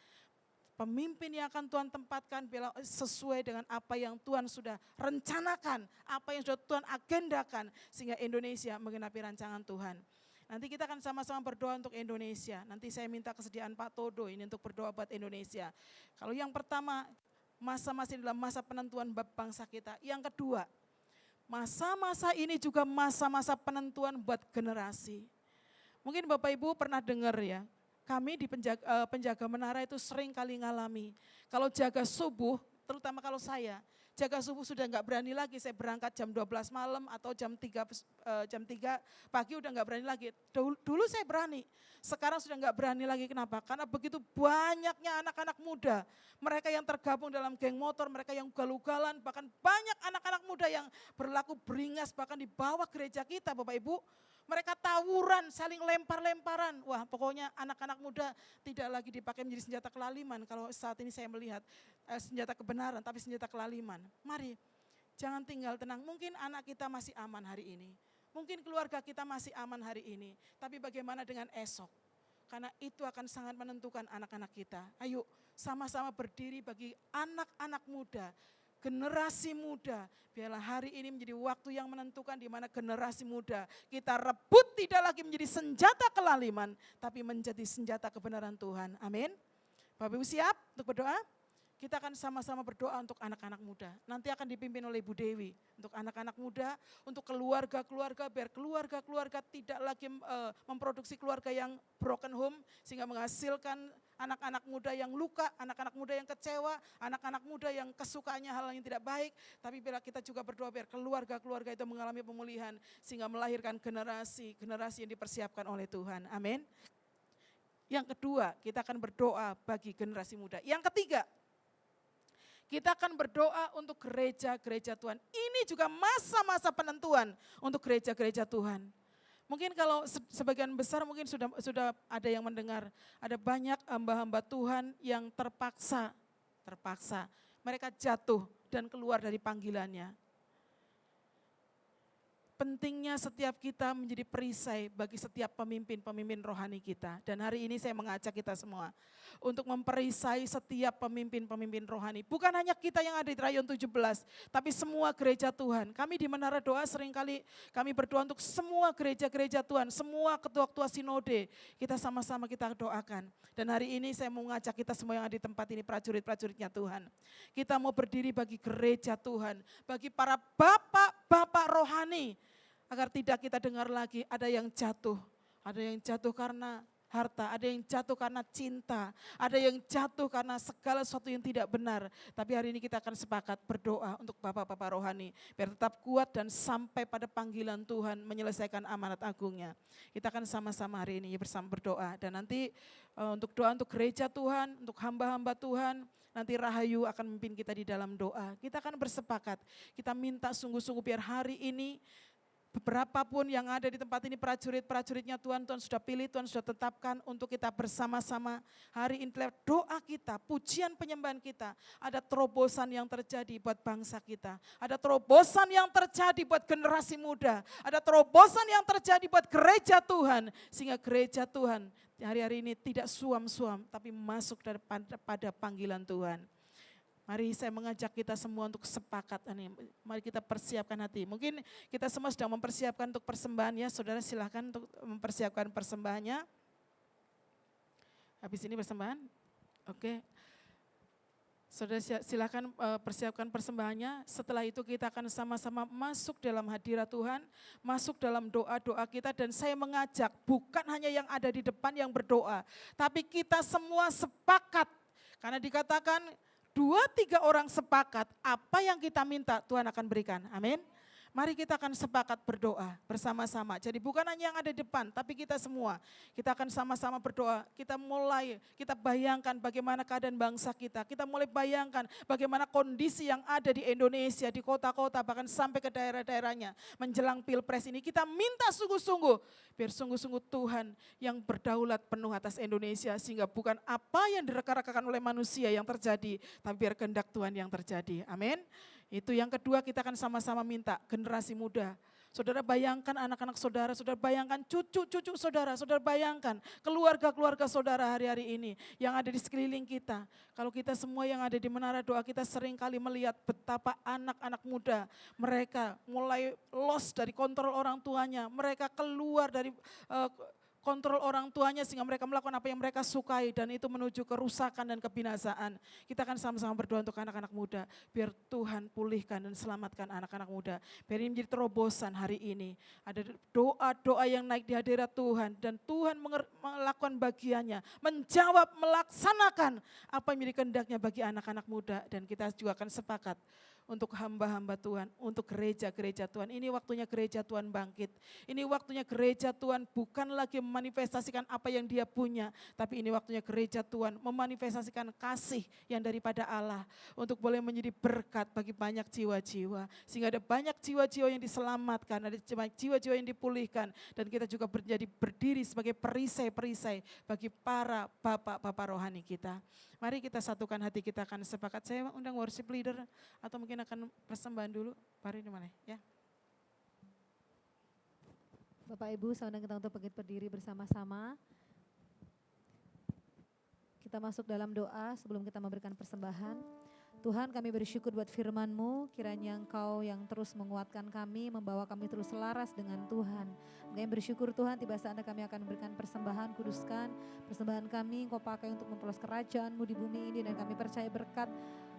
Pemimpin yang akan Tuhan tempatkan bila sesuai dengan apa yang Tuhan sudah rencanakan, apa yang sudah Tuhan agendakan, sehingga Indonesia menggenapi rancangan Tuhan. Nanti kita akan sama-sama berdoa untuk Indonesia. Nanti saya minta kesediaan Pak Todo ini untuk berdoa buat Indonesia. Kalau yang pertama, masa-masa dalam masa penentuan bab bangsa kita. Yang kedua, masa-masa ini juga masa-masa penentuan buat generasi. Mungkin Bapak Ibu pernah dengar ya, kami di penjaga menara itu sering kali ngalami. Kalau jaga subuh, terutama kalau saya, jaga subuh sudah enggak berani lagi, saya berangkat jam 12 malam atau jam 3 pagi udah enggak berani lagi. Dulu saya berani, sekarang sudah enggak berani lagi. Kenapa? Karena begitu banyaknya anak-anak muda, mereka yang tergabung dalam geng motor, mereka yang ugal-ugalan, bahkan banyak anak-anak muda yang berlaku beringas bahkan di bawah gereja kita Bapak Ibu. Mereka tawuran, saling lempar-lemparan. Wah pokoknya anak-anak muda tidak lagi dipakai menjadi senjata kelaliman. Kalau saat ini saya melihat senjata kebenaran tapi senjata kelaliman. Mari jangan tinggal tenang. Mungkin anak kita masih aman hari ini. Mungkin keluarga kita masih aman hari ini. Tapi bagaimana dengan esok? Karena itu akan sangat menentukan anak-anak kita. Ayo sama-sama berdiri bagi anak-anak muda. Generasi muda, biarlah hari ini menjadi waktu yang menentukan di mana generasi muda kita rebut tidak lagi menjadi senjata kelaliman, tapi menjadi senjata kebenaran Tuhan. Amin. Bapak Ibu siap untuk berdoa? Kita akan sama-sama berdoa untuk anak-anak muda. Nanti akan dipimpin oleh Ibu Dewi. Untuk anak-anak muda, untuk keluarga-keluarga, biar keluarga-keluarga tidak lagi memproduksi keluarga yang broken home, sehingga menghasilkan anak-anak muda yang luka, anak-anak muda yang kecewa, anak-anak muda yang kesukaannya hal yang tidak baik. Tapi bila kita juga berdoa biar keluarga-keluarga itu mengalami pemulihan, sehingga melahirkan generasi yang dipersiapkan oleh Tuhan. Amin. Yang kedua, kita akan berdoa bagi generasi muda. Yang ketiga, kita akan berdoa untuk gereja-gereja Tuhan. Ini juga masa-masa penentuan untuk gereja-gereja Tuhan. Mungkin kalau sebagian besar mungkin sudah ada yang mendengar, ada banyak hamba-hamba Tuhan yang terpaksa. Mereka jatuh dan keluar dari panggilannya. pentingnya setiap kita menjadi perisai bagi setiap pemimpin-pemimpin rohani kita. Dan hari ini saya mengajak kita semua untuk memperisai setiap pemimpin-pemimpin rohani. Bukan hanya kita yang ada di Rayon 17, tapi semua gereja Tuhan. Kami di Menara Doa seringkali kami berdoa untuk semua gereja-gereja Tuhan, semua ketua-ketua sinode. Kita sama-sama kita doakan. Dan hari ini saya mau mengajak kita semua yang ada di tempat ini, prajurit-prajuritnya Tuhan. Kita mau berdiri bagi gereja Tuhan, bagi para bapak-bapak rohani, agar tidak kita dengar lagi ada yang jatuh karena harta, ada yang jatuh karena cinta, ada yang jatuh karena segala sesuatu yang tidak benar. Tapi hari ini kita akan sepakat berdoa untuk bapak-bapak rohani, biar tetap kuat dan sampai pada panggilan Tuhan menyelesaikan amanat agungnya. Kita akan sama-sama hari ini bersama berdoa, dan nanti untuk doa untuk gereja Tuhan, untuk hamba-hamba Tuhan, nanti Rahayu akan memimpin kita di dalam doa. Kita akan bersepakat, kita minta sungguh-sungguh biar hari ini beberapa pun yang ada di tempat ini prajurit-prajuritnya Tuhan sudah pilih, Tuhan sudah tetapkan untuk kita bersama-sama hari ini. Doa kita, pujian penyembahan kita, ada terobosan yang terjadi buat bangsa kita, ada terobosan yang terjadi buat generasi muda, ada terobosan yang terjadi buat gereja Tuhan, sehingga gereja Tuhan hari-hari ini tidak suam-suam tapi masuk pada panggilan Tuhan. Mari saya mengajak kita semua untuk sepakat ini. Mari kita persiapkan hati. Mungkin kita semua sedang mempersiapkan untuk persembahan ya. Saudara silakan untuk mempersiapkan persembahannya. Habis ini persembahan. Oke. Saudara silakan persiapkan persembahannya. Setelah itu kita akan sama-sama masuk dalam hadirat Tuhan. Masuk dalam doa-doa kita. Dan saya mengajak bukan hanya yang ada di depan yang berdoa. Tapi kita semua sepakat. Karena dikatakan 2-3 orang sepakat, apa yang kita minta Tuhan akan berikan. Amin. Mari kita akan sepakat berdoa bersama-sama. Jadi bukan hanya yang ada di depan, tapi kita semua. Kita akan sama-sama berdoa. Kita bayangkan bagaimana keadaan bangsa kita. Kita mulai bayangkan bagaimana kondisi yang ada di Indonesia, di kota-kota, bahkan sampai ke daerah-daerahnya. Menjelang Pilpres ini kita minta sungguh-sungguh, biar sungguh-sungguh Tuhan yang berdaulat penuh atas Indonesia. Sehingga bukan apa yang direka-rekakan oleh manusia yang terjadi, tapi biar kehendak Tuhan yang terjadi. Amin. Itu yang kedua, kita akan sama-sama minta generasi muda. Saudara bayangkan anak-anak saudara, saudara bayangkan cucu-cucu saudara, saudara bayangkan keluarga-keluarga saudara hari-hari ini yang ada di sekeliling kita. Kalau kita semua yang ada di Menara Doa, kita sering kali melihat betapa anak-anak muda mereka mulai lost dari kontrol orang tuanya, mereka keluar dari kontrol orang tuanya sehingga mereka melakukan apa yang mereka sukai dan itu menuju kerusakan dan kebinasaan. Kita akan sama-sama berdoa untuk anak-anak muda biar Tuhan pulihkan dan selamatkan anak-anak muda. Biar ini menjadi terobosan hari ini. Ada doa-doa yang naik di hadirat Tuhan dan Tuhan melakukan bagiannya, menjawab, melaksanakan apa yang menjadi kehendaknya bagi anak-anak muda, dan kita juga akan sepakat untuk hamba-hamba Tuhan, untuk gereja-gereja Tuhan. Ini waktunya gereja Tuhan bangkit. Ini waktunya gereja Tuhan bukan lagi memanifestasikan apa yang dia punya, tapi ini waktunya gereja Tuhan memanifestasikan kasih yang daripada Allah untuk boleh menjadi berkat bagi banyak jiwa-jiwa. Sehingga ada banyak jiwa-jiwa yang diselamatkan, ada banyak jiwa-jiwa yang dipulihkan, dan kita juga menjadi berdiri sebagai perisai-perisai bagi para bapak-bapak rohani kita. Mari kita satukan hati, kita akan sepakat. Saya undang worship leader atau mungkin akan persembahan dulu. Mari di mana ya? Bapak Ibu, saya undang kita untuk bangkit berdiri bersama-sama. Kita masuk dalam doa sebelum kita memberikan persembahan. Tuhan, kami bersyukur buat firman-Mu, kiranya Engkau yang terus menguatkan kami, membawa kami terus selaras dengan Tuhan. Kami bersyukur Tuhan, tiba saatnya kami akan memberikan persembahan, kuduskan persembahan kami, Engkau pakai untuk memperluas kerajaan-Mu di bumi ini, dan kami percaya berkat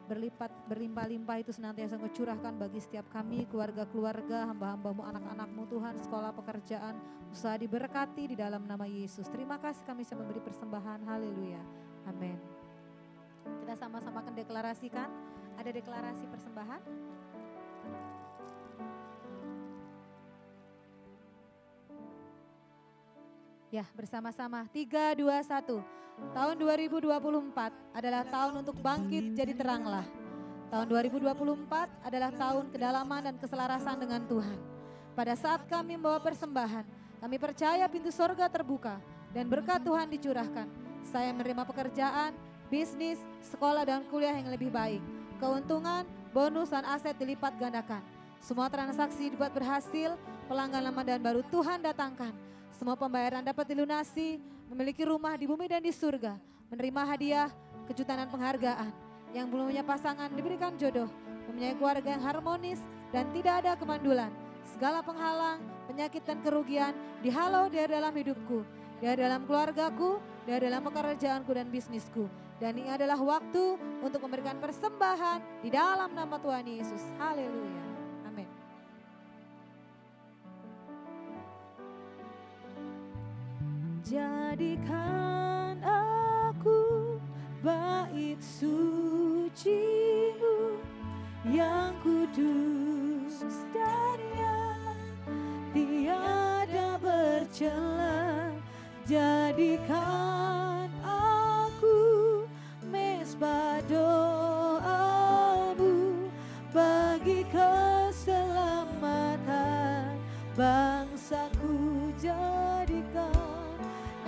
berlipat, berlimpah-limpah itu senantiasa Engkau curahkan bagi setiap kami, keluarga-keluarga, hamba-hamba-Mu, anak-anak-Mu Tuhan, sekolah, pekerjaan, usaha diberkati di dalam nama Yesus. Terima kasih kami bisa memberi persembahan, haleluya, amin. Kita sama-sama akan deklarasikan, ada deklarasi persembahan. Ya, bersama-sama, 3, 2, 1. Tahun 2024 adalah tahun untuk bangkit jadi teranglah. Tahun 2024 adalah tahun kedalaman dan keselarasan dengan Tuhan. Pada saat kami membawa persembahan, kami percaya pintu sorga terbuka dan berkat Tuhan dicurahkan. Saya menerima pekerjaan, bisnis, sekolah dan kuliah yang lebih baik. Keuntungan, bonus dan aset dilipat gandakan. Semua transaksi dibuat berhasil, pelanggan lama dan baru Tuhan datangkan. Semua pembayaran dapat dilunasi, memiliki rumah di bumi dan di surga, menerima hadiah, kejutan dan penghargaan. Yang belum punya pasangan diberikan jodoh, mempunyai keluarga yang harmonis dan tidak ada kemandulan. Segala penghalang, penyakit dan kerugian dihalau dari dalam hidupku, dari dalam keluargaku, dari dalam pekerjaanku dan bisnisku. Dan ini adalah waktu untuk memberikan persembahan di dalam nama Tuhan Yesus. Haleluya. Amin. Jadikan aku bait suci-Mu yang kudus dan yang tiada bercela. Jadikan aku mezbah doa-Mu bagi keselamatan bangsaku.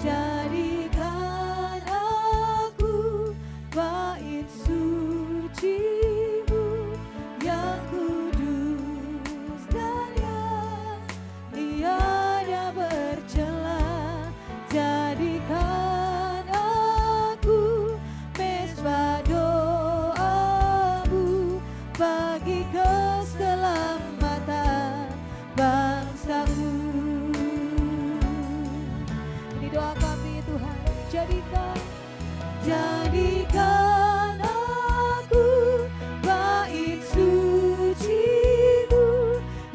Jadikan aku bait suci-Mu yang kudus dan yang tiada bercela. Jadikan aku mezbah doa-Mu bagi keselamatan bangsaku. Ini doa kami Tuhan. Jadikan aku bait suci-Mu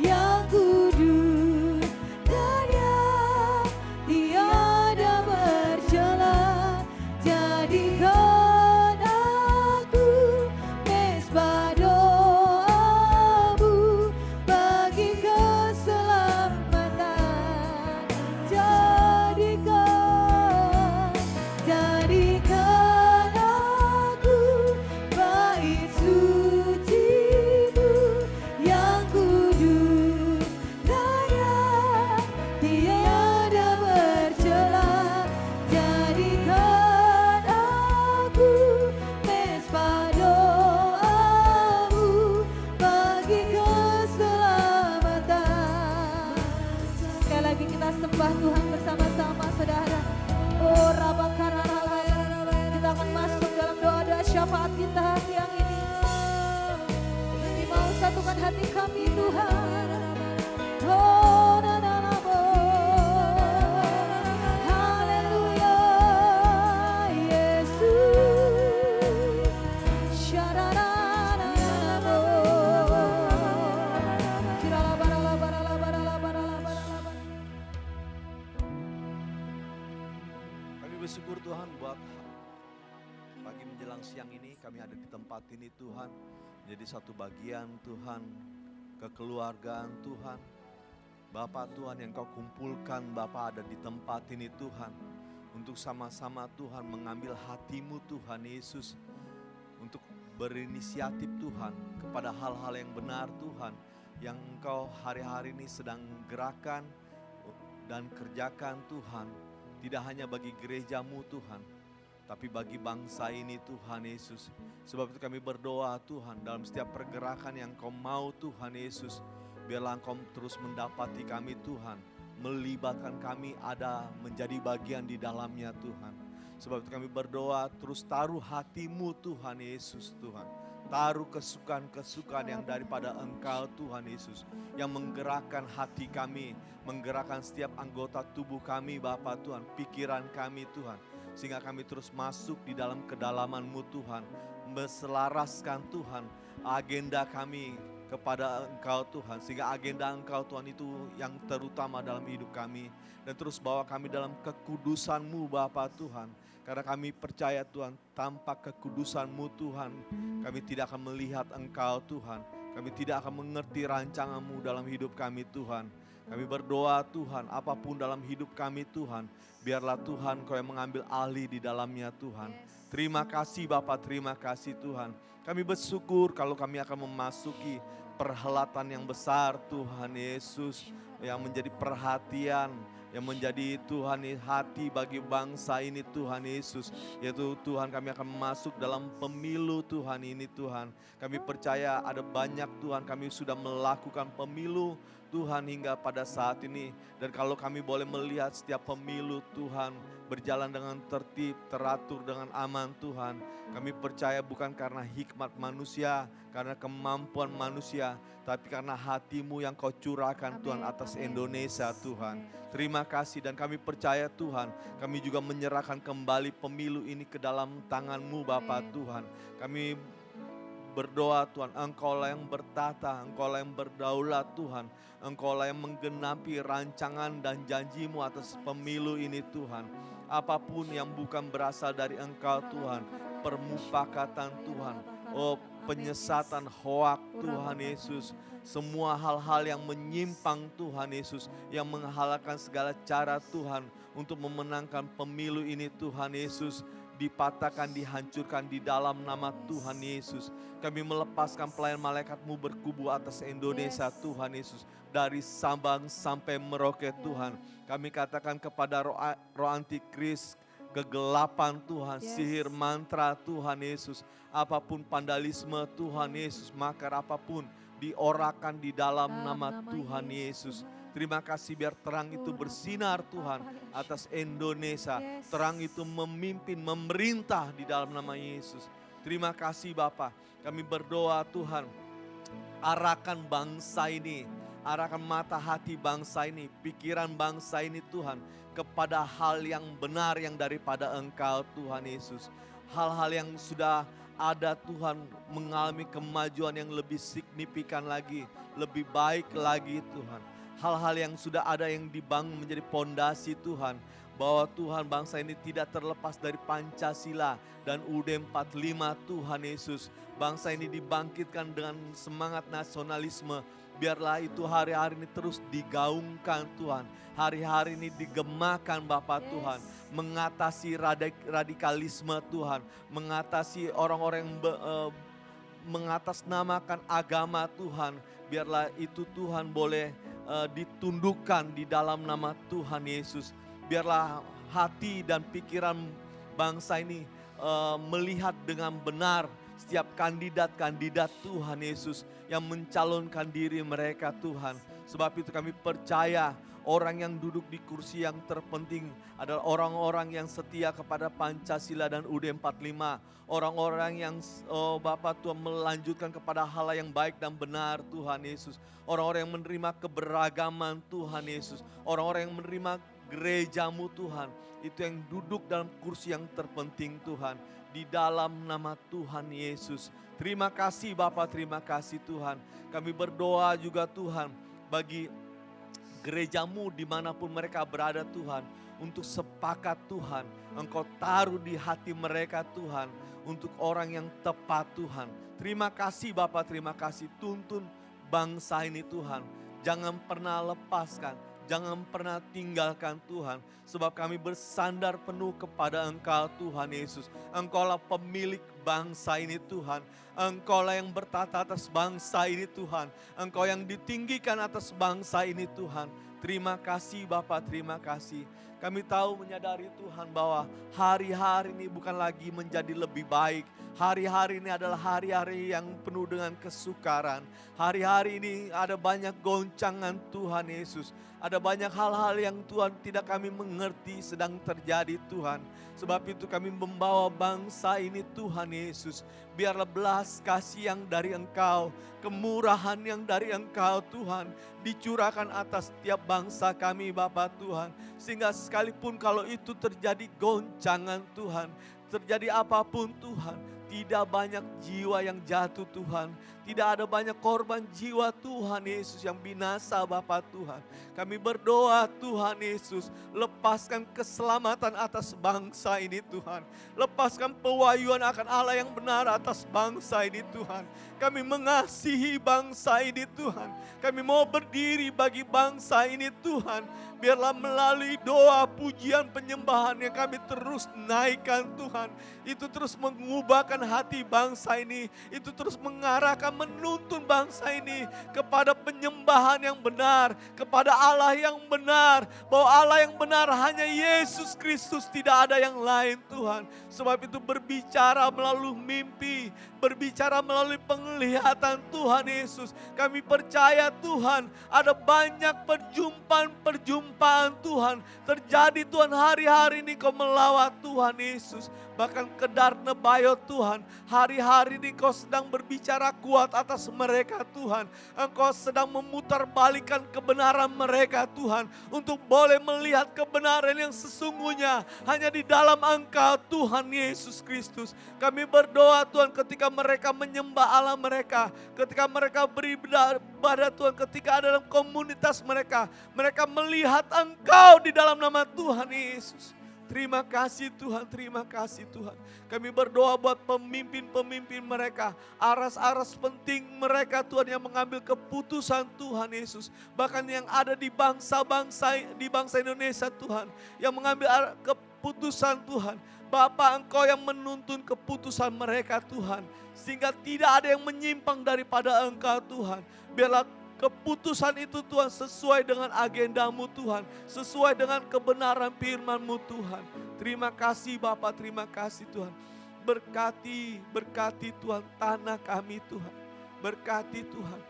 yang kudus dan yang tiada bercela. Jadikan aku mezbah doa-Mu bagi keselamatan. Jadikan aku bait suci-Mu yang kudus dan yang tiada bercela. Jadikan aku mezbah doa-Mu bagi keselamatan. Sekali lagi kita sembah Tuhan bersama-sama saudara. Oh Rabakarara, kita akan masuk dalam doa-doa syafaat kita siang ini. Ini mau satukan hati kami Tuhan. Oh na na na bo. Haleluya Yesus. Syarara na na bo. Kirala barala barala barala barala barala. Kami bersyukur Tuhan buat pagi menjelang siang ini kami ada di tempat ini Tuhan. Menjadi satu bagian Tuhan, kekeluargaan Tuhan. Bapa Tuhan yang Kau kumpulkan Bapa ada di tempat ini Tuhan. Untuk sama-sama Tuhan mengambil hati-Mu Tuhan Yesus. Untuk berinisiatif Tuhan kepada hal-hal yang benar Tuhan. Yang Engkau hari-hari ini sedang gerakan dan kerjakan Tuhan. Tidak hanya bagi gereja-Mu Tuhan, tapi bagi bangsa ini Tuhan Yesus. Sebab itu kami berdoa Tuhan dalam setiap pergerakan yang Kau mau Tuhan Yesus. Biarlah Engkau terus mendapati kami Tuhan. Melibatkan kami ada menjadi bagian di dalamnya Tuhan. Sebab itu kami berdoa terus taruh hati-Mu Tuhan Yesus Tuhan. Taruh kesukaan-kesukaan yang daripada Engkau Tuhan Yesus. Yang menggerakkan hati kami. Menggerakkan setiap anggota tubuh kami Bapa Tuhan. Pikiran kami Tuhan. Sehingga kami terus masuk di dalam kedalaman-Mu Tuhan. Meselaraskan Tuhan agenda kami kepada Engkau Tuhan. Sehingga agenda Engkau Tuhan itu yang terutama dalam hidup kami. Dan terus bawa kami dalam kekudusan-Mu Bapa Tuhan. Karena kami percaya Tuhan, tanpa kekudusan-Mu Tuhan, kami tidak akan melihat Engkau Tuhan. Kami tidak akan mengerti rancangan-Mu dalam hidup kami Tuhan. Kami berdoa Tuhan, apapun dalam hidup kami Tuhan, biarlah Tuhan Kau yang mengambil alih di dalamnya Tuhan. Terima kasih Bapa, terima kasih Tuhan. Kami bersyukur kalau kami akan memasuki perhelatan yang besar Tuhan Yesus. Yang menjadi perhatian, yang menjadi Tuhan hati bagi bangsa ini Tuhan Yesus. Yaitu Tuhan kami akan masuk dalam pemilu Tuhan ini Tuhan. Kami percaya ada banyak Tuhan kami sudah melakukan pemilu Tuhan hingga pada saat ini. Dan kalau kami boleh melihat setiap pemilu Tuhan berjalan dengan tertib, teratur dengan aman Tuhan. Kami percaya bukan karena hikmat manusia, karena kemampuan manusia, tapi karena hati-Mu yang Kau curahkan Tuhan atas Indonesia Tuhan. Terima kasih dan kami percaya Tuhan, kami juga menyerahkan kembali pemilu ini ke dalam tangan-Mu Bapa Tuhan. Kami berdoa Tuhan, Engkaulah yang bertata, Engkaulah yang berdaulat Tuhan. Engkaulah yang menggenapi rancangan dan janji-Mu atas pemilu ini Tuhan. Apapun yang bukan berasal dari Engkau Tuhan, permufakatan Tuhan, penyesatan hoak Tuhan Yesus, semua hal-hal yang menyimpang Tuhan Yesus, yang menghalalkan segala cara Tuhan untuk memenangkan pemilu ini Tuhan Yesus, dipatahkan, dihancurkan di dalam nama Tuhan Yesus. Kami melepaskan pelayan malaikat-Mu berkubu atas Indonesia Tuhan Yesus. Dari Sabang sampai Merauke Tuhan. Kami katakan kepada roh antikris, kegelapan Tuhan, sihir mantra Tuhan Yesus. Apapun vandalisme Tuhan Yesus, makar apapun diorakan di dalam nama Tuhan Yesus. Terima kasih biar terang itu bersinar Tuhan atas Indonesia. Terang itu memimpin, memerintah di dalam nama Yesus. Terima kasih Bapa. Kami berdoa Tuhan, arahkan bangsa ini, arahkan mata hati bangsa ini, pikiran bangsa ini Tuhan, kepada hal yang benar yang daripada Engkau Tuhan Yesus. Hal-hal yang sudah ada Tuhan mengalami kemajuan yang lebih signifikan lagi, lebih baik lagi Tuhan. Hal-hal yang sudah ada yang dibangun menjadi pondasi Tuhan. Bahwa Tuhan bangsa ini tidak terlepas dari Pancasila dan UUD 45 Tuhan Yesus. Bangsa ini dibangkitkan dengan semangat nasionalisme. Biarlah itu hari-hari ini terus digaungkan Tuhan. Hari-hari ini digemakan Bapa Tuhan. Mengatasi radikalisme Tuhan. Mengatasi orang-orang yang mengatasnamakan agama Tuhan. Biarlah itu Tuhan boleh ditundukkan di dalam nama Tuhan Yesus. Biarlah hati dan pikiran bangsa ini melihat dengan benar setiap kandidat-kandidat Tuhan Yesus yang mencalonkan diri mereka Tuhan. Sebab itu kami percaya orang yang duduk di kursi yang terpenting adalah orang-orang yang setia kepada Pancasila dan UUD 45. Orang-orang yang Bapa Tuhan melanjutkan kepada hal yang baik dan benar Tuhan Yesus. Orang-orang yang menerima keberagaman Tuhan Yesus. Orang-orang yang menerima gereja-Mu Tuhan. Itu yang duduk dalam kursi yang terpenting Tuhan. Di dalam nama Tuhan Yesus. Terima kasih Bapa, terima kasih Tuhan. Kami berdoa juga Tuhan bagi gereja-Mu dimanapun mereka berada Tuhan. Untuk sepakat Tuhan. Engkau taruh di hati mereka Tuhan. Untuk orang yang tepat Tuhan. Terima kasih Bapa, terima kasih. Tuntun bangsa ini Tuhan. Jangan pernah lepaskan. Jangan pernah tinggalkan Tuhan. Sebab kami bersandar penuh kepada Engkau Tuhan Yesus. Engkaulah pemilik bangsa ini Tuhan. Engkaulah yang bertata atas bangsa ini Tuhan. Engkau yang ditinggikan atas bangsa ini Tuhan. Terima kasih Bapa, terima kasih. Kami tahu menyadari Tuhan bahwa hari-hari ini bukan lagi menjadi lebih baik. Hari-hari ini adalah hari-hari yang penuh dengan kesukaran. Hari-hari ini ada banyak goncangan Tuhan Yesus. Ada banyak hal-hal yang Tuhan tidak kami mengerti sedang terjadi Tuhan. Sebab itu kami membawa bangsa ini Tuhan Yesus. Biarlah belas kasih yang dari Engkau, kemurahan yang dari Engkau Tuhan, dicurahkan atas setiap bangsa kami Bapa Tuhan. Sehingga sekalipun kalau itu terjadi goncangan Tuhan, terjadi apapun Tuhan, tidak banyak jiwa yang jatuh Tuhan. Tidak ada banyak korban jiwa Tuhan Yesus yang binasa Bapa Tuhan. Kami berdoa Tuhan Yesus, lepaskan keselamatan atas bangsa ini Tuhan. Lepaskan pewahyuan akan Allah yang benar atas bangsa ini Tuhan. Kami mengasihi bangsa ini Tuhan. Kami mau berdiri bagi bangsa ini Tuhan. Biarlah melalui doa, pujian, penyembahan yang kami terus naikkan Tuhan. Itu terus mengubahkan hati bangsa ini. Itu terus mengarahkan, menuntun bangsa ini kepada penyembahan yang benar. Kepada Allah yang benar. Bahwa Allah yang benar hanya Yesus Kristus, tidak ada yang lain Tuhan. Sebab itu berbicara melalui mimpi, berbicara melalui penglihatan Tuhan Yesus. Kami percaya Tuhan, ada banyak perjumpaan-perjumpaan Tuhan terjadi Tuhan hari-hari ini Kau melawat Tuhan Yesus. Bahkan kedar nebayot Tuhan, hari-hari ini Kau sedang berbicara kuat atas mereka Tuhan. Engkau sedang memutarbalikan kebenaran mereka Tuhan, untuk boleh melihat kebenaran yang sesungguhnya hanya di dalam Engkau Tuhan Yesus Kristus. Kami berdoa Tuhan, ketika mereka menyembah Allah mereka, ketika mereka beribadah Tuhan, ketika ada dalam komunitas mereka, mereka melihat Engkau di dalam nama Tuhan Yesus. Terima kasih Tuhan, terima kasih Tuhan. Kami berdoa buat pemimpin-pemimpin mereka, aras-aras penting mereka Tuhan yang mengambil keputusan Tuhan Yesus. Bahkan yang ada di bangsa-bangsa, di bangsa Indonesia Tuhan, yang mengambil keputusan Tuhan. Bapa, Engkau yang menuntun keputusan mereka Tuhan, sehingga tidak ada yang menyimpang daripada Engkau Tuhan. Biarlah keputusan itu Tuhan sesuai dengan agendamu Tuhan, sesuai dengan kebenaran firman-Mu Tuhan. Terima kasih Bapa, terima kasih Tuhan. Berkati Tuhan tanah kami Tuhan. Berkati Tuhan.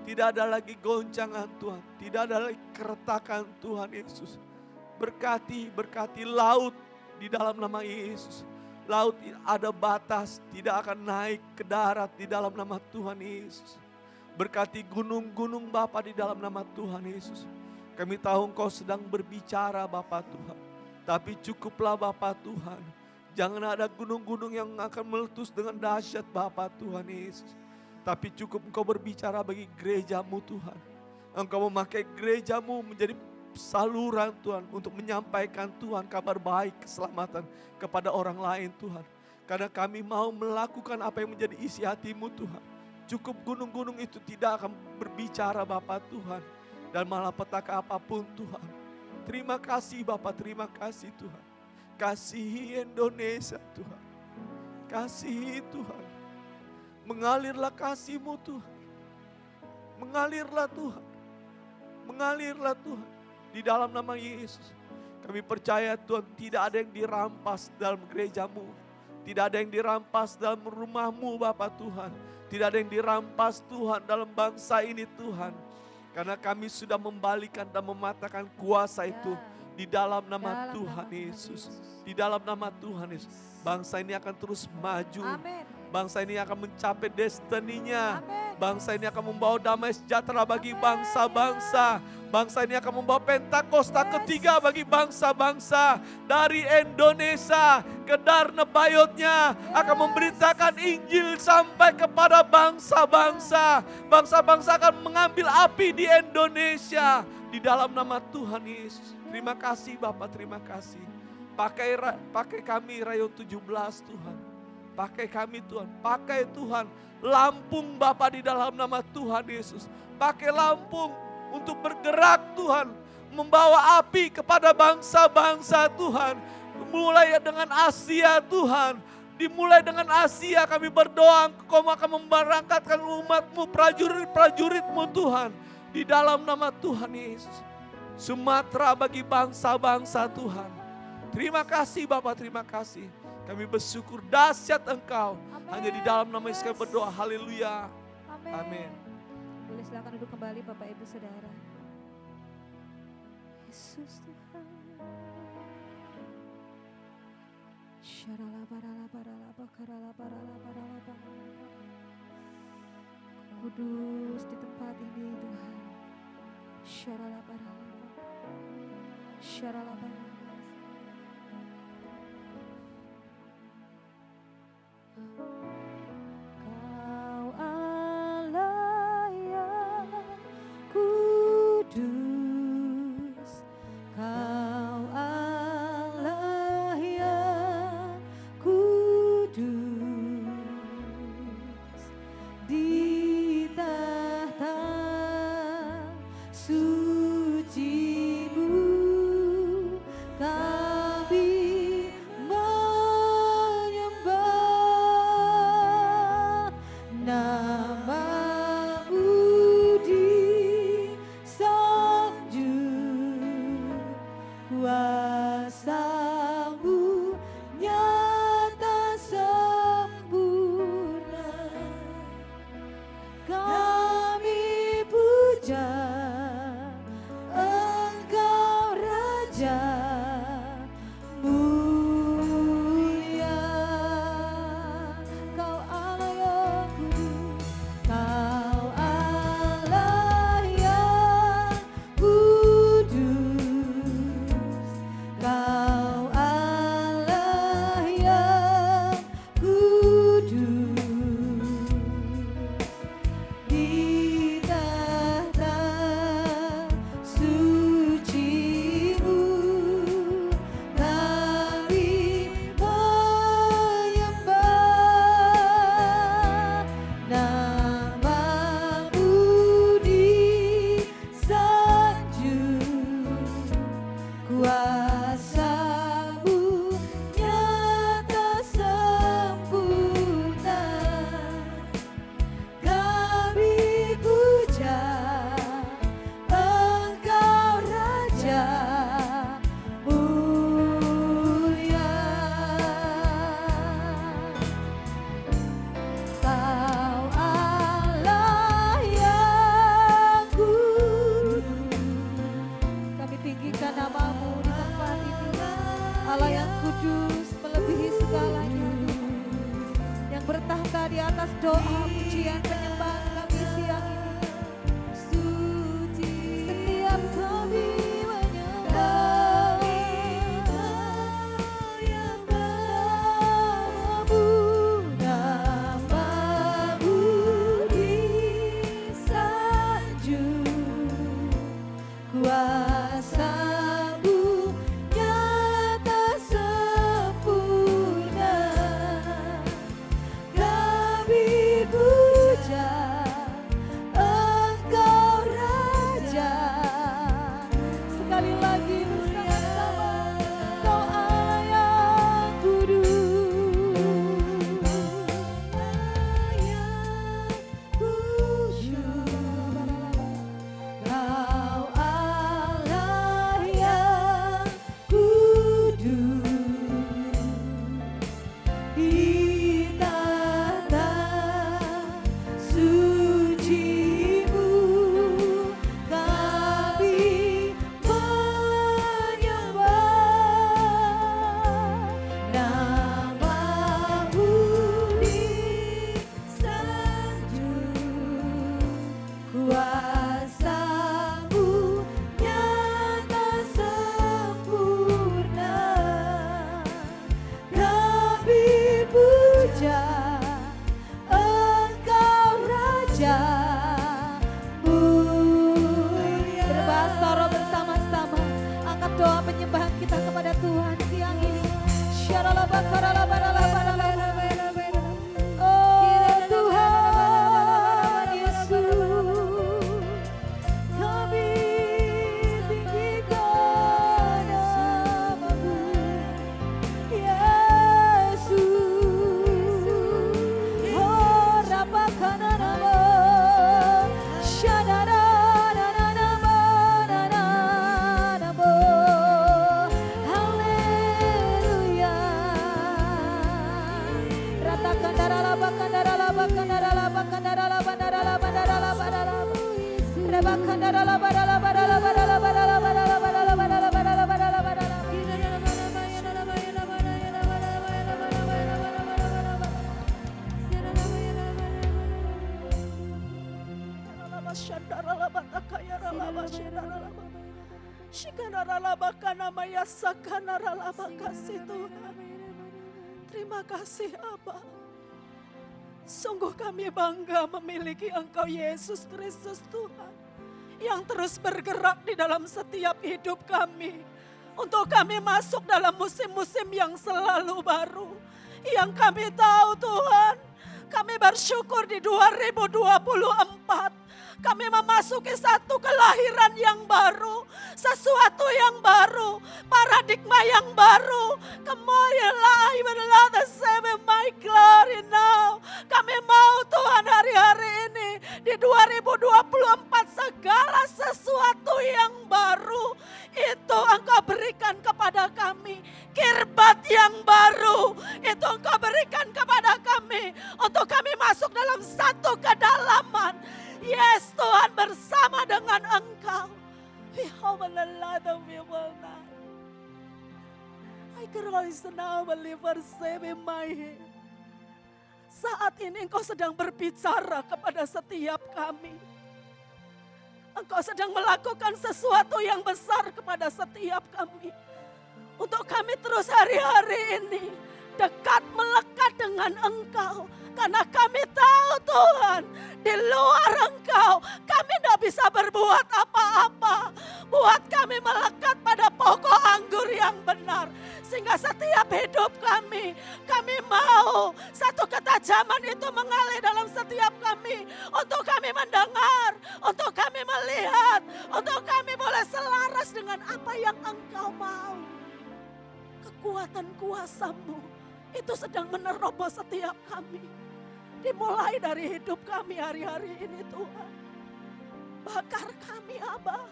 Tidak ada lagi goncangan Tuhan, tidak ada lagi keretakan Tuhan Yesus. Berkati laut di dalam nama Yesus. Laut ada batas, tidak akan naik ke darat di dalam nama Tuhan Yesus. Berkati gunung-gunung Bapa di dalam nama Tuhan Yesus. Kami tahu Engkau sedang berbicara Bapa Tuhan. Tapi cukuplah Bapa Tuhan. Jangan ada gunung-gunung yang akan meletus dengan dahsyat Bapa Tuhan Yesus. Tapi cukup Engkau berbicara bagi gereja-Mu Tuhan. Engkau memakai gereja-Mu menjadi saluran Tuhan untuk menyampaikan Tuhan kabar baik keselamatan kepada orang lain Tuhan. Karena kami mau melakukan apa yang menjadi isi hati-Mu Tuhan. Cukup gunung-gunung itu tidak akan berbicara Bapa Tuhan. Dan malah petaka apapun Tuhan. Terima kasih Bapa, terima kasih Tuhan. Kasihi Indonesia Tuhan. Kasihi Tuhan. Mengalirlah kasih-Mu Tuhan. Mengalirlah Tuhan. Mengalirlah Tuhan. Di dalam nama Yesus. Kami percaya Tuhan, tidak ada yang dirampas dalam gereja-Mu. Tidak ada yang dirampas dalam rumah-Mu Bapa Tuhan. Tidak ada yang dirampas Tuhan dalam bangsa ini Tuhan. Karena kami sudah membalikan dan mematahkan kuasa itu di dalam nama Tuhan Yesus. Di dalam nama Tuhan Yesus. Bangsa ini akan terus maju. Amin. Bangsa ini akan mencapai destininya. Amin. Bangsa ini akan membawa damai sejahtera bagi bangsa-bangsa. Bangsa ini akan membawa Pentakosta ketiga bagi bangsa-bangsa. Dari Indonesia, kedar nebayotnya akan memberitakan Injil sampai kepada bangsa-bangsa. Bangsa-bangsa akan mengambil api di Indonesia. Di dalam nama Tuhan Yesus. Terima kasih Bapak, terima kasih. Pakai kami Rayon 17 Tuhan. Pakai kami Tuhan, pakai Tuhan. Lampung Bapa di dalam nama Tuhan Yesus. Pakai Lampung untuk bergerak Tuhan. Membawa api kepada bangsa-bangsa Tuhan. Mulai dengan Asia Tuhan. Dimulai dengan Asia kami berdoa Engkau akan memberangkatkan umat-Mu, prajurit-prajurit-Mu Tuhan. Di dalam nama Tuhan Yesus. Sumatera bagi bangsa-bangsa Tuhan. Terima kasih Bapak, terima kasih. Kami bersyukur dahsyat Engkau. Amen. Hanya di dalam nama Yesus kami berdoa. Haleluya. Amin. Amin. Boleh silakan duduk kembali Bapak Ibu Saudara. Yesus Tuhan. Kudus di tempat ini Tuhan. Kau Allah yang kudus, Kau Allah yang kudus, di tahta suci-Mu kami menyembah, nama-Mu disanjung, kuasa-Mu nyata sempurna. Allah yang kudus melebihi segalanya, yang bertahta di atas doa, pujian, penyembahan kami siang ini. Setiap kami menyembah namamu, namamu disanjung, kuasa-Mu nyata sempurna. Kami puja Engkau Raja. Sekali lagi bersama-sama, Kau Allah yang kudus, Kau Allah yang kudus, di tata suci-Mu kami menyembah. Namamu disanjung, kuasa-Mu nyata sempurna. Kami puja Engkau Raja. Berbahasa roh bersama-sama, angkat doa penyembahan kita kepada Tuhan siang ini. Oh Tuhan Yesus, kami tinggikan namamu, Yesus. Oh rapakana nama, shanarana nama, nama. Haleluya. Ratakan darah bakandara bakandara bakandara bakandara bakandara bakandara. Rebakan darah badala badala badala badala badala badala badala badala badala badala. Terima kasih Abba. Sungguh kami bangga memiliki Engkau Yesus Kristus Tuhan, yang terus bergerak di dalam setiap hidup kami, untuk kami masuk dalam musim-musim yang selalu baru. Yang kami tahu Tuhan, kami bersyukur di 2024 kami memasuki satu kelahiran yang baru, sesuatu yang baru, paradigma yang baru. Kemuliaan adalah the same in my glory now. Kami mau Tuhan hari-hari ini di 2024 segala sesuatu yang baru itu Engkau berikan kepada kami. Kirbat yang baru itu Engkau berikan kepada kami, untuk kami masuk dalam satu kedalaman. Yes Tuhan, bersama dengan Engkau. We have a lot of people now. I can always now believe in my head. Saat ini Engkau sedang berbicara kepada setiap kami. Engkau sedang melakukan sesuatu yang besar kepada setiap kami. Untuk kami terus hari-hari ini dekat melekat dengan Engkau. Karena kami tahu Tuhan, di luar Engkau kami tidak bisa berbuat apa-apa. Buat kami melekat pada pokok anggur yang benar. Sehingga setiap hidup kami mau satu ketajaman itu mengalir dalam setiap kami. Untuk kami mendengar, untuk kami melihat, untuk kami boleh selaras dengan apa yang Engkau mau. Kekuatan kuasa-Mu itu sedang menerobos setiap kami. Dimulai dari hidup kami hari-hari ini Tuhan. Bakar kami Abba.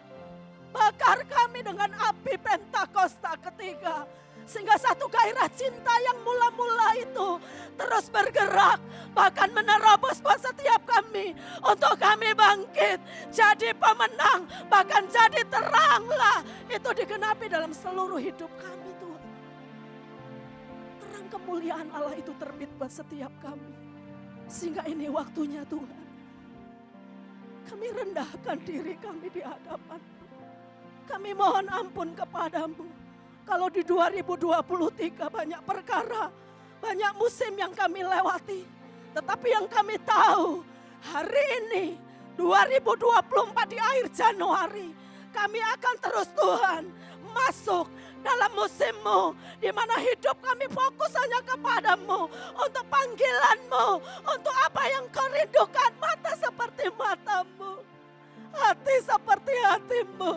Bakar kami dengan api Pentakosta ketiga. Sehingga satu gairah cinta yang mula-mula itu terus bergerak. Bahkan menerobos buat setiap kami. Untuk kami bangkit. Jadi pemenang. Bahkan jadi teranglah. Itu digenapi dalam seluruh hidup kami Tuhan. terang kemuliaan Allah itu terbit buat setiap kami. Sehingga ini waktunya Tuhan, kami rendahkan diri kami di hadapan. Kami mohon ampun kepadamu. Kalau di 2023 banyak perkara, banyak musim yang kami lewati. Tetapi yang kami tahu, hari ini 2024 di akhir Januari, kami akan terus Tuhan masuk dalam musim-Mu, di mana hidup kami fokus hanya kepadamu, untuk panggilan-Mu, untuk apa yang Kau rindukan, mata seperti matamu, hati seperti hatimu,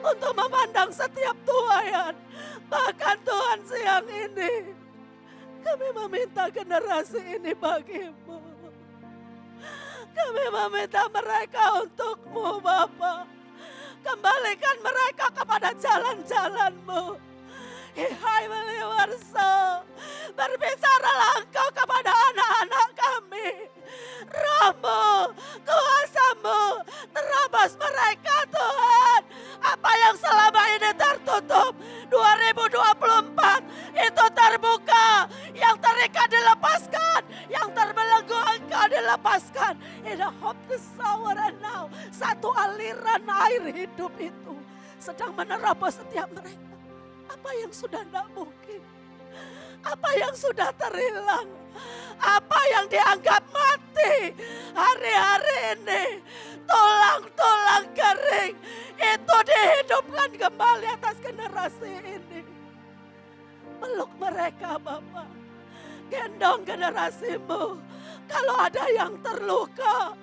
untuk memandang setiap tuaian. Bahkan Tuhan siang ini, kami meminta generasi ini bagi-Mu. Kami meminta mereka untuk-Mu Bapa. Kembalikan mereka kepada jalan-jalan-Mu. Hai Meliwarso, berbicaralah Engkau kepada anak-anak kami. Roh-Mu, kuasa-Mu, terabas mereka Tuhan. Apa yang selama ini tertutup, 2024 itu terbuka. Yang terikat dilepaskan, yang terbelenggu Engkau dilepaskan. In the hope this hour and now, satu aliran air hidup itu sedang menerobos setiap mereka. Apa yang sudah tidak mungkin, apa yang sudah terhilang, apa yang dianggap mati hari-hari ini, tulang-tulang kering itu dihidupkan kembali atas generasi ini. Peluk mereka Bapa, gendong generasi-Mu. Kalau ada yang terluka,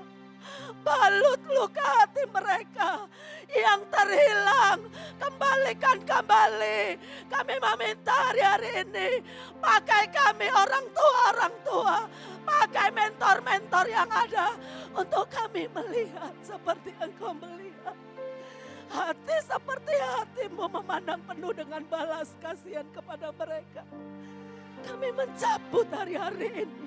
balut luka hati mereka yang terhilang, kembalikan kembali. Kami meminta hari-hari ini, pakai kami orang tua, pakai mentor-mentor yang ada, untuk kami melihat seperti Engkau melihat. Hati seperti hati-Mu memandang penuh dengan balas kasihan kepada mereka. Kami mencabut hari-hari ini,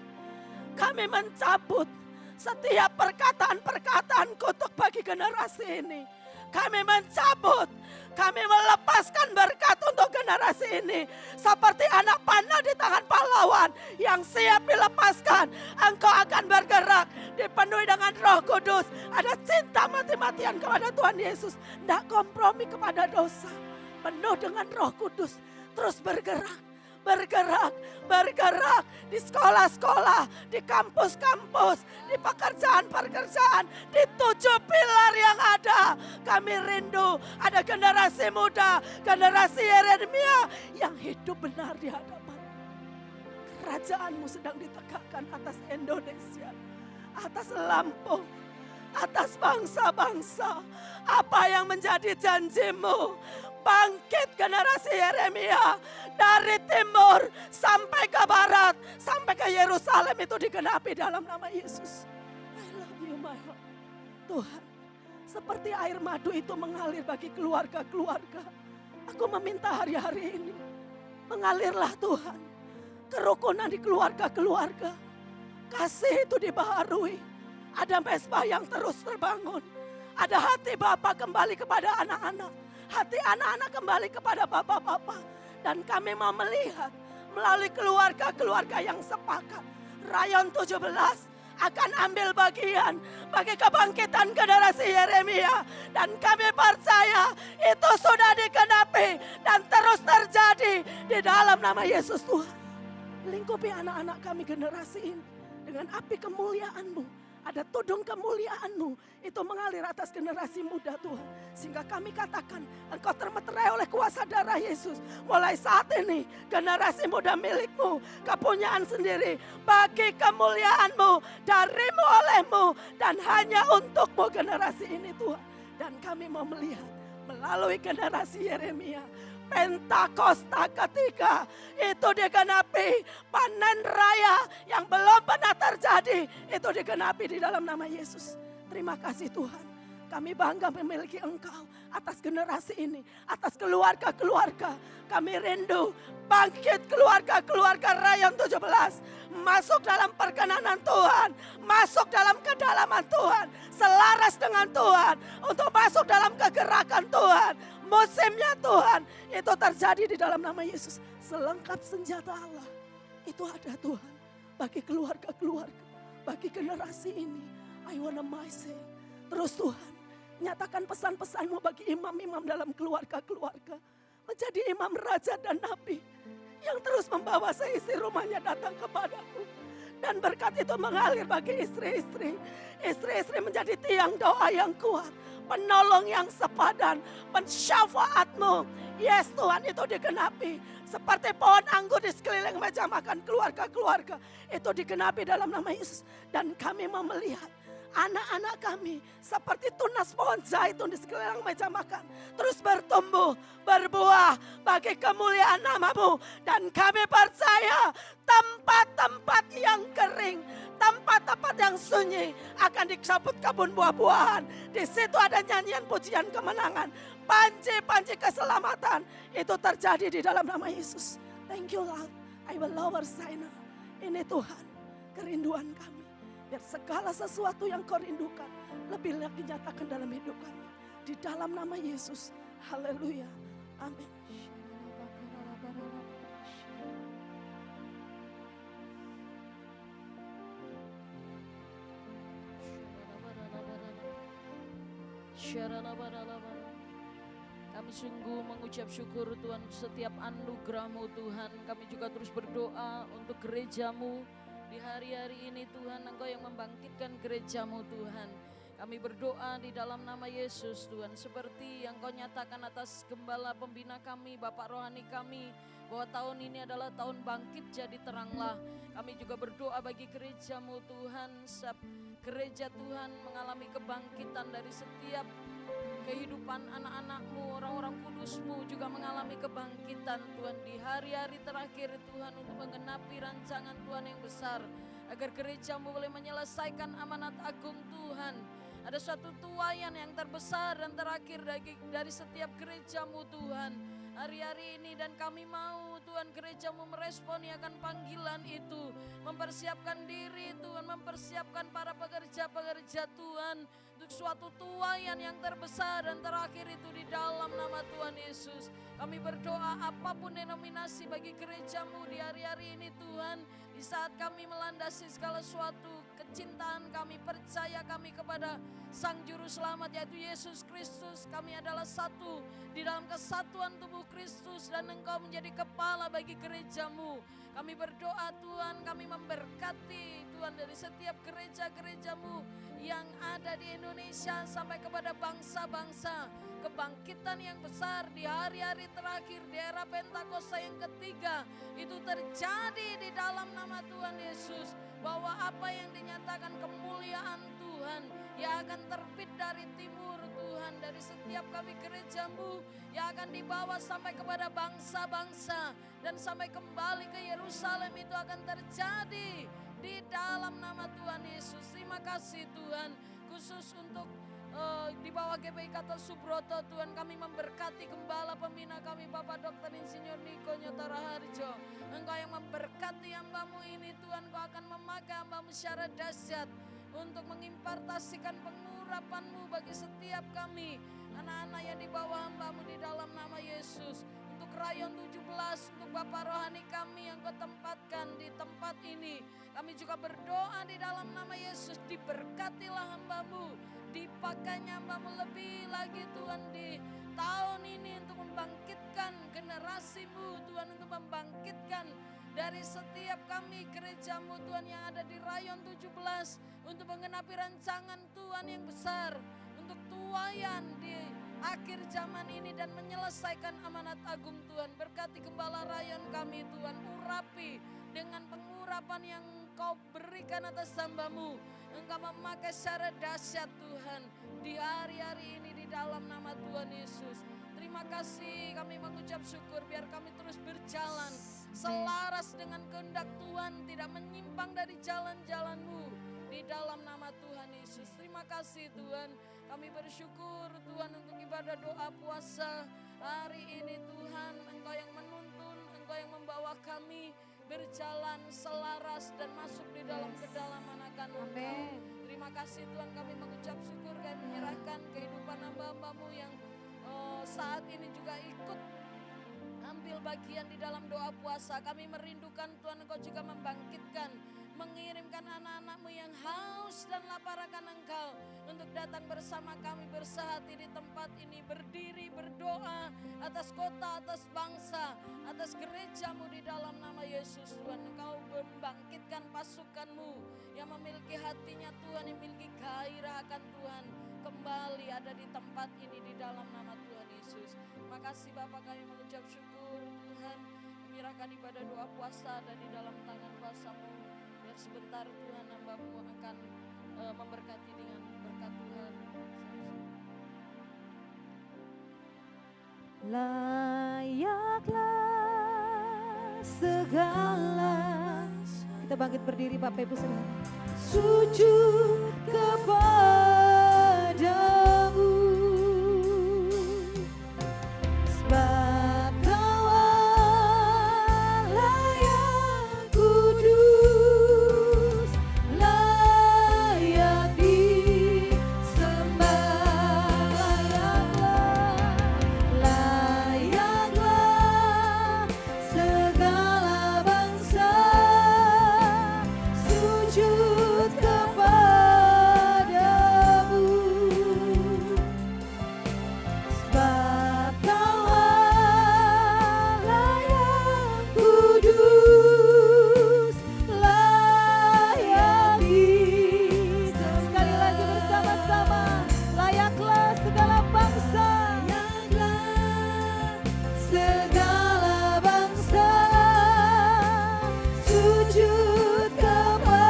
kami mencabut setiap perkataan-perkataan kutuk bagi generasi ini. Kami mencabut, kami melepaskan berkat untuk generasi ini. Seperti anak panah di tangan pahlawan yang siap dilepaskan. Engkau akan bergerak, dipenuhi dengan Roh Kudus. Ada cinta mati-matian kepada Tuhan Yesus. Tidak kompromi kepada dosa. Penuh dengan Roh Kudus. Terus bergerak di sekolah-sekolah, di kampus-kampus, di pekerjaan-pekerjaan, di 7 pilar yang ada. Kami rindu ada generasi muda, generasi Yeremia yang hidup benar di hadapan. Kerajaan-Mu sedang ditegakkan atas Indonesia, atas Lampung, atas bangsa-bangsa. Apa yang menjadi janji-Mu? Bangkit generasi Yeremia, dari timur sampai ke barat, sampai ke Yerusalem itu digenapi dalam nama Yesus. I love you my Lord. Tuhan, seperti air madu itu mengalir bagi keluarga-keluarga, aku meminta hari-hari ini, mengalirlah Tuhan, kerukunan di keluarga-keluarga. Kasih itu dibaharui, ada mezbah yang terus terbangun, ada hati Bapa kembali kepada anak-anak, hati anak-anak kembali kepada bapak-bapak. Dan kami mau melihat melalui keluarga-keluarga yang sepakat, Rayon 17 akan ambil bagian bagi kebangkitan generasi Yeremia. Dan kami percaya itu sudah digenapi dan terus terjadi di dalam nama Yesus Tuhan. Lingkupi anak-anak kami generasi ini dengan api kemuliaan-Mu. Ada tudung kemuliaan-Mu itu mengalir atas generasi muda Tuhan. Sehingga kami katakan Engkau termeterai oleh kuasa darah Yesus. Mulai saat ini generasi muda milik-Mu, kepunyaan sendiri, bagi kemuliaan-Mu, dari-Mu, oleh-Mu, dan hanya untuk-Mu generasi ini Tuhan. Dan kami mau melihat melalui generasi Yeremia, Pentakosta ketiga itu digenapi, panen raya yang belum pernah terjadi itu digenapi di dalam nama Yesus. Terima kasih Tuhan, kami bangga memiliki Engkau atas generasi ini, atas keluarga-keluarga. Kami rindu bangkit keluarga-keluarga Rayon 17, masuk dalam perkenanan Tuhan, masuk dalam kedalaman Tuhan, selaras dengan Tuhan, untuk masuk dalam kegerakan Tuhan. Musimnya Tuhan itu terjadi di dalam nama Yesus. Selengkap senjata Allah itu ada Tuhan. Bagi keluarga-keluarga, bagi generasi ini. I wanna myself. Terus Tuhan, nyatakan pesan-pesanmu bagi imam-imam dalam keluarga-keluarga. Menjadi imam raja dan nabi yang terus membawa seisi rumahnya datang kepadamu. Dan berkat itu mengalir bagi istri-istri. Istri-istri menjadi tiang doa yang kuat, penolong yang sepadan, pensyafaatmu. Yes Tuhan, itu digenapi. Seperti pohon anggur di sekeliling meja makan keluarga-keluarga. Itu digenapi dalam nama Yesus. Dan kami mau melihat anak-anak kami seperti tunas pohon zaitun di sekeliling meja makan. Terus bertumbuh, berbuah bagi kemuliaan namamu. Dan kami percaya tempat-tempat yang kering, tempat-tempat yang sunyi akan disambut kebun buah-buahan. Di situ ada nyanyian pujian kemenangan, panci-panci keselamatan. Itu terjadi di dalam nama Yesus. Thank you Lord. I will lower Sinai. Ini Tuhan, kerinduan kami. Biar segala sesuatu yang kau rindukan lebih lagi nyatakan dalam hidup kami. Di dalam nama Yesus. Haleluya. Amin. Kami sungguh mengucap syukur Tuhan setiap anugerah-Mu Tuhan. Kami juga terus berdoa untuk gereja-Mu. Di hari-hari ini Tuhan, Engkau yang membangkitkan gereja-Mu Tuhan. Kami berdoa di dalam nama Yesus Tuhan. Seperti yang Kau nyatakan atas gembala pembina kami, Bapak rohani kami. Bahwa tahun ini adalah tahun bangkit jadi teranglah. Kami juga berdoa bagi gereja-Mu Tuhan. Setiap gereja Tuhan mengalami kebangkitan dari setiap kehidupan anak-anak-Mu, orang-orang kudus-Mu juga mengalami kebangkitan Tuhan di hari-hari terakhir Tuhan untuk menggenapi rancangan Tuhan yang besar. Agar gereja-Mu boleh menyelesaikan amanat agung Tuhan. Ada suatu tuaian yang terbesar dan terakhir dari setiap gereja-Mu Tuhan. Hari-hari ini dan kami mau Tuhan gereja-Mu meresponi akan panggilan itu. Mempersiapkan diri Tuhan, mempersiapkan para pekerja-pekerja Tuhan. Untuk suatu tuaian yang terbesar dan terakhir itu di dalam nama Tuhan Yesus. Kami berdoa apapun denominasi bagi gereja-Mu di hari-hari ini Tuhan. Di saat kami melandasi segala suatu kecintaan kami, percaya kami kepada Sang Juru Selamat yaitu Yesus Kristus. Kami adalah satu di dalam kesatuan tubuh Kristus dan Engkau menjadi kepala bagi gereja-Mu. Kami berdoa Tuhan, kami memberkati Tuhan dari setiap gereja-gereja-Mu yang ada di Indonesia sampai kepada bangsa-bangsa. Kebangkitan yang besar di hari-hari terakhir di era Pentakosta yang ketiga itu terjadi di dalam nama Tuhan Yesus. Bahwa apa yang dinyatakan kemuliaan Tuhan yang akan terbit dari timur Tuhan, dari setiap kami gereja-Mu yang akan dibawa sampai kepada bangsa-bangsa dan sampai kembali ke Yerusalem itu akan terjadi di dalam nama Tuhan Yesus. Terima kasih Tuhan, khusus untuk di bawah GPI Kata Subroto Tuhan, kami memberkati gembala pembina kami Bapak Dr. Insinyur Niko Nyotara Harjo. Engkau yang memberkati hamba-Mu ini Tuhan, Kau akan memakai hamba-Mu secara dahsyat untuk mengimpartasikan pengurapan-Mu bagi setiap kami anak-anak yang di bawah hamba-Mu di dalam nama Yesus. Untuk Rayon 17, untuk Bapak rohani kami yang Kau tempatkan di tempat ini, kami juga berdoa di dalam nama Yesus, diberkatilah hamba-Mu, dipakainya hamba-Mu lebih lagi Tuhan di tahun ini untuk membangkitkan generasi-Mu Tuhan, untuk membangkitkan dari setiap kami gereja-Mu Tuhan yang ada di Rayon 17 untuk menggenapi rancangan Tuhan yang besar, untuk tuaian di akhir zaman ini dan menyelesaikan amanat agung Tuhan. Berkati gembala rayon kami Tuhan, urapi dengan pengurapan yang Kau berikan atas hamba-Mu. Engkau memakai secara dahsyat Tuhan di hari-hari ini di dalam nama Tuhan Yesus. Terima kasih, kami mengucap syukur biar kami terus berjalan selaras dengan kehendak Tuhan, tidak menyimpang dari jalan-jalan-Mu di dalam nama Tuhan Yesus. Terima kasih Tuhan, kami bersyukur Tuhan untuk ibadah doa puasa hari ini Tuhan. Engkau yang menuntun, Engkau yang membawa kami berjalan selaras dan masuk di dalam kedalaman akan Engkau. Terima kasih Tuhan, kami mengucap syukur dan menyerahkan kehidupan hamba-hamba-Mu yang saat ini juga ikut ambil bagian di dalam doa puasa. Kami merindukan Tuhan Engkau juga membangkitkan, mengirimkan anak-anak-Mu yang haus dan lapar akan Engkau untuk datang bersama kami bersehati di tempat ini, berdiri berdoa atas kota, atas bangsa, atas gereja-Mu di dalam nama Yesus. Tuhan, Engkau membangkitkan pasukan-Mu yang memiliki hatinya Tuhan, yang memiliki gairah akan Tuhan, kembali ada di tempat ini di dalam nama Tuhan Yesus. Makasih Bapak, kami mengucap syukur Tuhan, menyerahkan ibadah doa puasa dan di dalam tangan kuasa-Mu. Dan sebentar Tuhan, hamba-Mu akan memberkati dengan berkat Tuhan. Layaklah segala. Kita bangkit berdiri Bapak Ibu Saudara. Sujud kepadamu. Sebab Kau Allah yang kudus, layak disembah. Layaklah segala bangsa sujud kepadamu. Sebab Kau Allah yang kudus, layak disembah. Sekali lagi bersama-sama, layaklah segala bangsa, segala bangsa sujud kepadamu.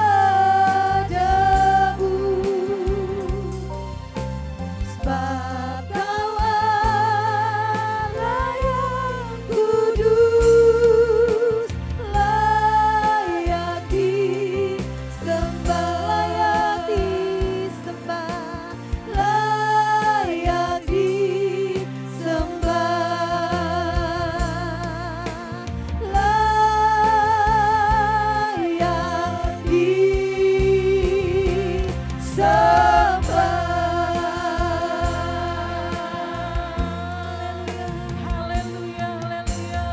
Sebab Kau Allah yang kudus, layak disembah, layak disembah, layak disembah, layak disembah. Haleluya, haleluya.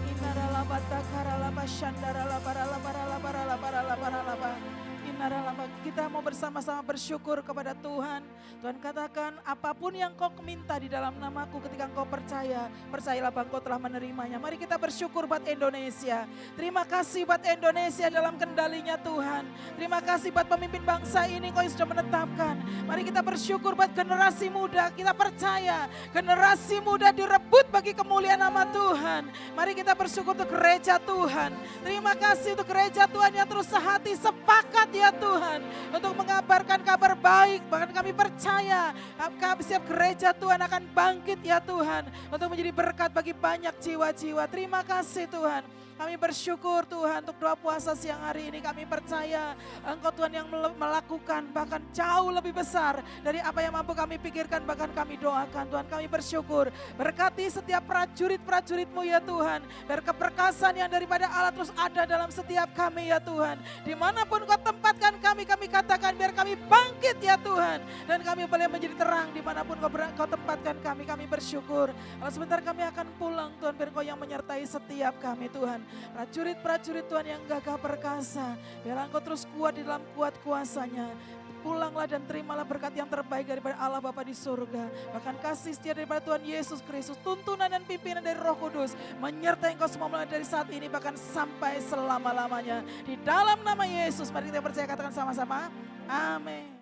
Inaralaba takaralaba shandaralaba ralaba ralaba ralaba ralaba ralaba. Inaralaba. Kita mau bersama-sama bersyukur kepada Tuhan. Tuhan katakan apapun yang kau minta di dalam namaku ketika engkau percaya, percayalah bahwa engkau telah menerimanya. Mari kita bersyukur buat Indonesia. Terima kasih buat Indonesia dalam kendalinya Tuhan. Terima kasih buat pemimpin bangsa ini kau yang sudah menetapkan. Mari kita bersyukur buat generasi muda. Kita percaya generasi muda direbut bagi kemuliaan nama Tuhan. Mari kita bersyukur untuk gereja Tuhan. Terima kasih untuk gereja Tuhan yang terus sehati sepakat ya Tuhan untuk mengabarkan kabar baik. Bahkan kami percaya setiap gereja Tuhan akan bangkit ya Tuhan untuk menjadi berkat bagi banyak jiwa-jiwa. Terima kasih Tuhan. Kami bersyukur Tuhan untuk doa puasa siang hari ini. Kami percaya Engkau Tuhan yang melakukan bahkan jauh lebih besar dari apa yang mampu kami pikirkan, bahkan kami doakan. Tuhan kami bersyukur. Berkati setiap prajurit-prajurit-Mu ya Tuhan. Biar keperkasan yang daripada Allah terus ada dalam setiap kami ya Tuhan. Dimanapun Kau tempatkan kami katakan biar kami bangkit ya Tuhan. Dan kami boleh menjadi terang dimanapun Kau tempatkan kami. Kami bersyukur. Kalau sebentar kami akan pulang Tuhan, biar Kau yang menyertai setiap kami Tuhan. Prajurit-prajurit Tuhan yang gagah perkasa, biar Engkau terus kuat di dalam kuat kuasanya. Pulanglah dan terimalah berkat yang terbaik daripada Allah Bapa di surga. Bahkan kasih setia daripada Tuhan Yesus Kristus, tuntunan dan pimpinan dari Roh Kudus menyertai engkau semua mulai dari saat ini bahkan sampai selama-lamanya. Di dalam nama Yesus, mari kita percaya, katakan sama-sama. Amin.